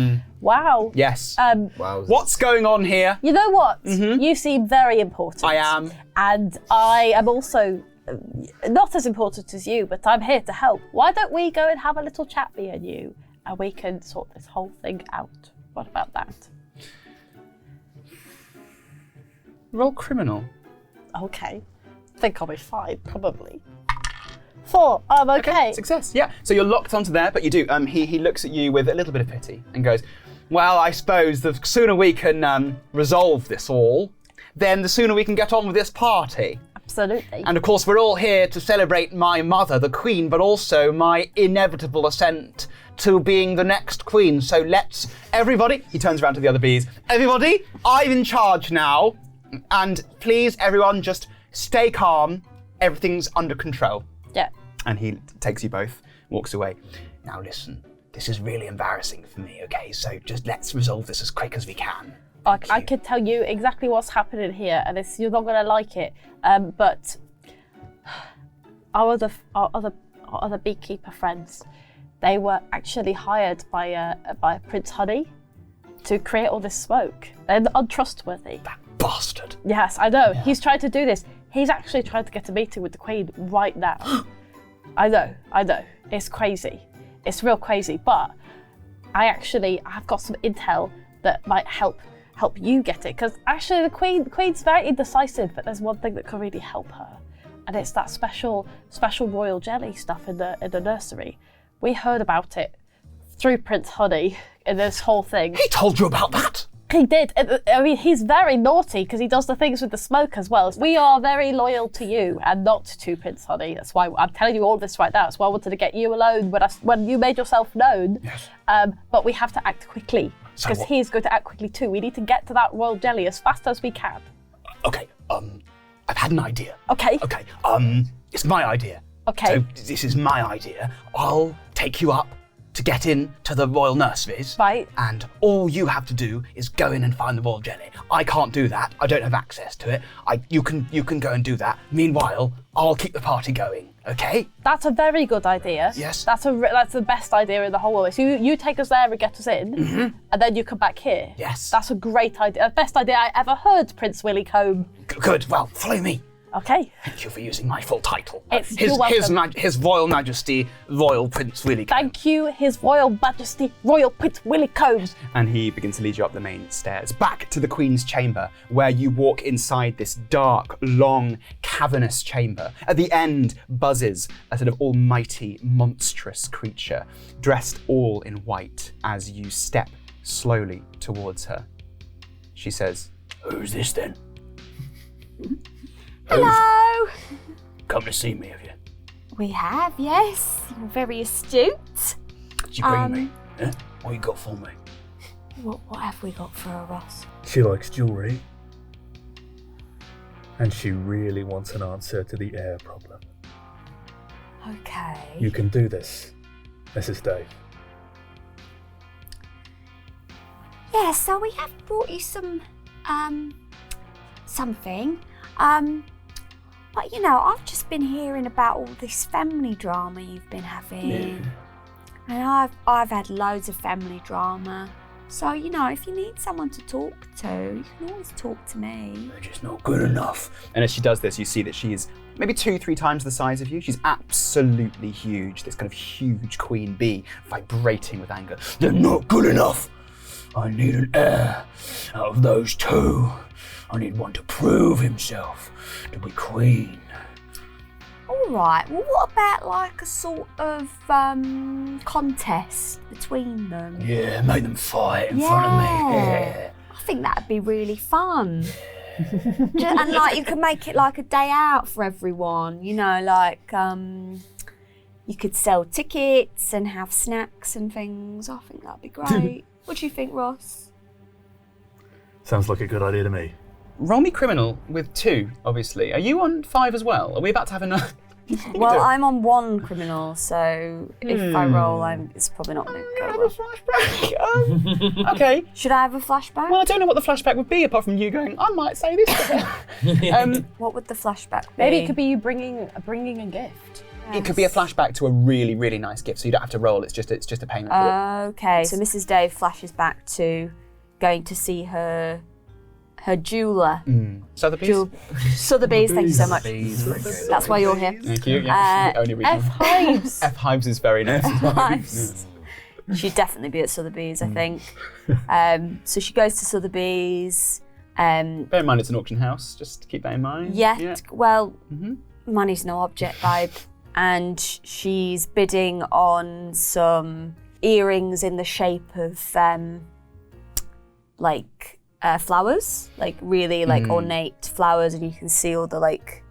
Wow. Yes. Wow. What's going on here? You know what? You seem very important. I am. And I am also not as important as you, but I'm here to help. Why don't we go and have a little chat, me and you, and we can sort this whole thing out? What about that? Roll criminal. Okay. I think I'll be fine, probably. 4. I'm okay. Success. Yeah. So you're locked onto there, but you do. He looks at you with a little bit of pity and goes, "Well, I suppose the sooner we can resolve this all, then the sooner we can get on with this party. Absolutely. And of course, we're all here to celebrate my mother, the queen, but also my inevitable ascent to being the next queen. So let's, everybody," he turns around to the other bees, "everybody, I'm in charge now. And please, everyone, just stay calm. Everything's under control." Yeah. And he takes you both, walks away. "Now listen, this is really embarrassing for me, okay? So just let's resolve this as quick as we can." I could tell you exactly what's happening here, and you're not going to like it. But our other beekeeper friends, they were actually hired by Prince Honey to create all this smoke. They're untrustworthy. That bastard. Yes, I know. Yeah. He's trying to do this. He's actually trying to get a meeting with the Queen right now. I know. It's crazy. It's real crazy. But I've got some intel that might help you get it. Because actually the Queen's very indecisive, but there's one thing that can really help her. And it's that special royal jelly stuff in the nursery. We heard about it through Prince Honey in this whole thing. He told you about that? He did. I mean, he's very naughty because he does the things with the smoke as well. We are very loyal to you and not to Prince Honey. That's why I'm telling you all this right now. That's why I wanted to get you alone when you made yourself known. Yes. But we have to act quickly because he's going to act quickly too. We need to get to that royal jelly as fast as we can. Okay. I've had an idea. Okay. Okay. It's my idea. Okay. So this is my idea. I'll take you up to get into the royal nurseries. Right. And all you have to do is go in and find the royal jelly. I can't do that. I don't have access to it. You can go and do that. Meanwhile, I'll keep the party going. Okay? That's a very good idea. Yes. That's the best idea in the whole world. So you take us there and get us in, and then you come back here. Yes. That's a great idea. The best idea I ever heard, Prince Willycombe. Good. Well, follow me. Okay. Thank you for using my full title. You're welcome. His Royal Majesty, Royal Prince Willie. Thank you, His Royal Majesty, Royal Prince Willie Combs. And he begins to lead you up the main stairs, back to the Queen's chamber, where you walk inside this dark, long, cavernous chamber. At the end buzzes a sort of almighty, monstrous creature, dressed all in white, as you step slowly towards her. She says, Who's this then? Hello. Come to see me, have you? We have, yes. You're very astute. Did you bring me? Yeah? What you got for me? What have we got for her, Ross? She likes jewellery. And she really wants an answer to the air problem. Okay. You can do this, Mrs. Dave. Yeah, so we have brought you some, something. But you know, I've just been hearing about all this family drama you've been having. Yeah. And I've had loads of family drama. So, you know, if you need someone to talk to, you can always talk to me. They're just not good enough. and as she does this, you see that she is maybe 2-3 times the size of you. She's absolutely huge, this kind of huge queen bee, vibrating with anger. They're not good enough. I need an heir out of those two. I need one to prove himself to be queen. All right, well, what about like a sort of contest between them? Yeah, make them fight in front of me. Yeah. I think that'd be really fun. And like you could make it like a day out for everyone, you know, like you could sell tickets and have snacks and things. I think that'd be great. What do you think, Ross? Sounds like a good idea to me. Roll me criminal with 2, obviously. Are you on 5 as well? Are we about to have another? Well, I'm on 1 criminal, so if I roll, it's probably not going to go Have a well. flashback. Okay. Should I have a flashback? Well, I don't know what the flashback would be apart from you going, I might say this to her. What would the flashback be? Maybe it could be you bringing a gift. It could be a flashback to a really, really nice gift, so you don't have to roll. It's just a payment for it. Okay, so Mrs. Dave flashes back to going to see her jeweller. Sotheby's? Sotheby's, thank you so much. Sotheby's. That's why you're here. Thank you. Yeah, the only reason. F Hives. F Hives is very nice. Nice. She'd definitely be at Sotheby's, I think. So she goes to Sotheby's. Bear in mind it's an auction house, just keep that in mind. Well, money's no object, babe. And she's bidding on some earrings in the shape of flowers, like really like ornate flowers, and you can see all the like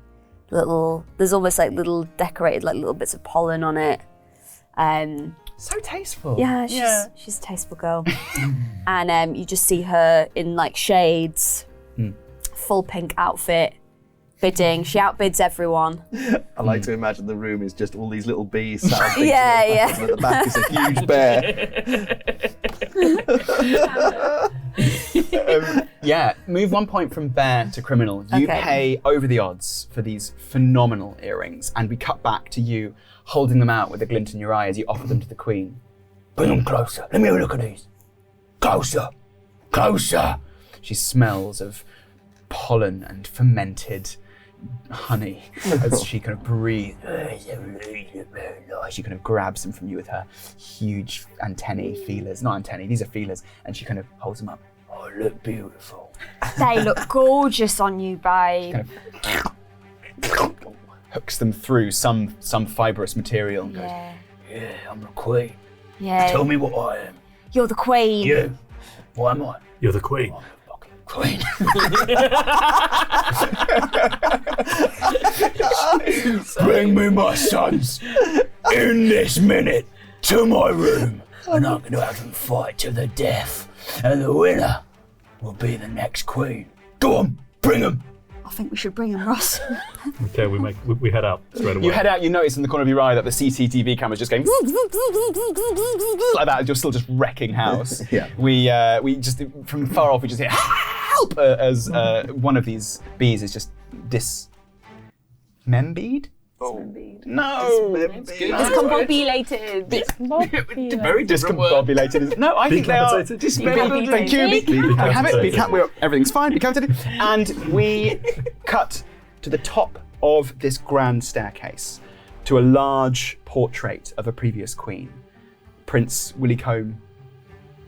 there's almost like little decorated like little bits of pollen on it. So tasteful. Yeah, she's a tasteful girl. And you just see her in like shades, full pink outfit, bidding. She outbids everyone. I like to imagine the room is just all these little bees sat on things Yeah, and at the back is a huge bear. Move 1 point from bear to criminal. You Okay. pay over the odds for these phenomenal earrings, and we cut back to you holding them out with a glint in your eye as you offer them to the queen. Bring them closer. Let me have a look at these. Closer. Closer. She smells of pollen and fermented honey as she kind of breathes. She kind of grabs them from you with her huge antennae feelers. Not antennae, these are feelers. And she kind of holds them up. Oh, look beautiful. They look gorgeous on you, babe. Kind of hooks them through some fibrous material and goes, Yeah, I'm the queen. Yeah. Tell me what I am. You're the queen. You. What am I? You're the queen. I'm the fucking queen. Bring me my sons in this minute to my room, and I'm going to have them fight to the death, and the winner will be the next queen. Go on, bring them. I think we should bring him, Ross. Okay, we head out straight away. you head out, you notice in the corner of your eye that the CCTV camera's just going like that, you're still just wrecking house. Yeah. We just, from far off, we just hear help as one of these bees is just dismembered? No! Discombobulated. Very different word. Discombobulated. No, I think they are Decapitated. dismembered. Thank you. Decapitated. Have it. Everything's fine. Decapitated. And we cut to the top of this grand staircase, to a large portrait of a previous queen. Prince Willycombe,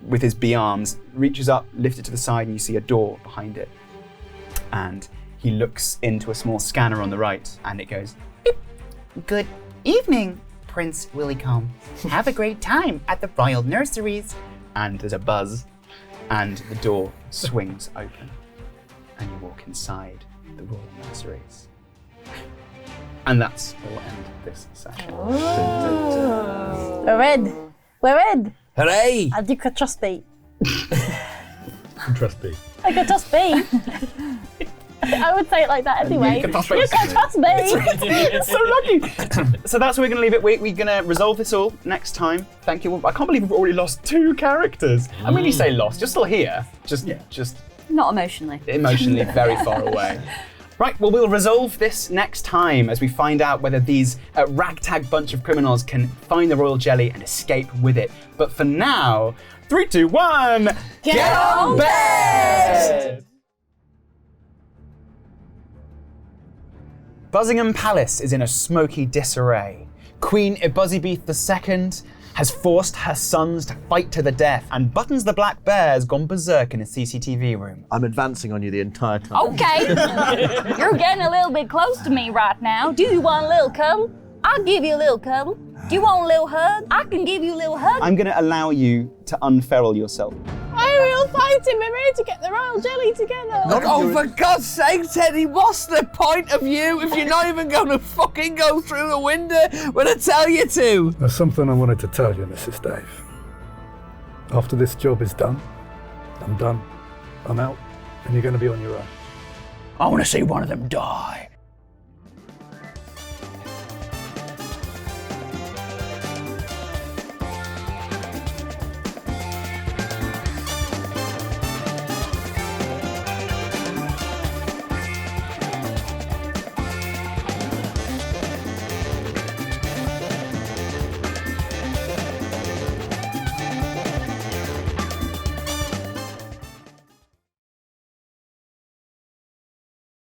with his bee arms, reaches up, lifts it to the side, and you see a door behind it. And he looks into a small scanner on the right, and it goes, beep. Good evening, Prince Willycombe. Have a great time at the Royal Nurseries. And there's a buzz, and the door swings open, and you walk inside the Royal Nurseries. And that's where we'll end this session. We're in. We're in. Hooray! And you can trust me. Trust me. I can trust me. I would say it like that anyway. You can trust me. It's so lucky. So that's where we're going to leave it. We're going to resolve this all next time. Thank you. I can't believe we've already lost 2 characters. I mean, you say lost, you're still here. Just Not emotionally. emotionally very far away. Right, well, we'll resolve this next time as we find out whether these ragtag bunch of criminals can find the royal jelly and escape with it. But for now, 3, 2, 1, get on bed! Buzzingham Palace is in a smoky disarray. Queen Ibuzzybeath II has forced her sons to fight to the death, and Buttons the Black Bear has gone berserk in a CCTV room. I'm advancing on you the entire time. Okay. You're getting a little bit close to me right now. Do you want a little cuddle? I'll give you a little cuddle. Do you want a little hug? I can give you a little hug. I'm going to allow you to unferal yourself. I will fight him. We're here to get the royal jelly together. Oh, for God's sake, Teddy, what's the point of you if you're not even going to fucking go through the window when I tell you to? There's something I wanted to tell you, Mrs. Dave. After this job is done, I'm done. I'm out, and you're going to be on your own. I want to see one of them die.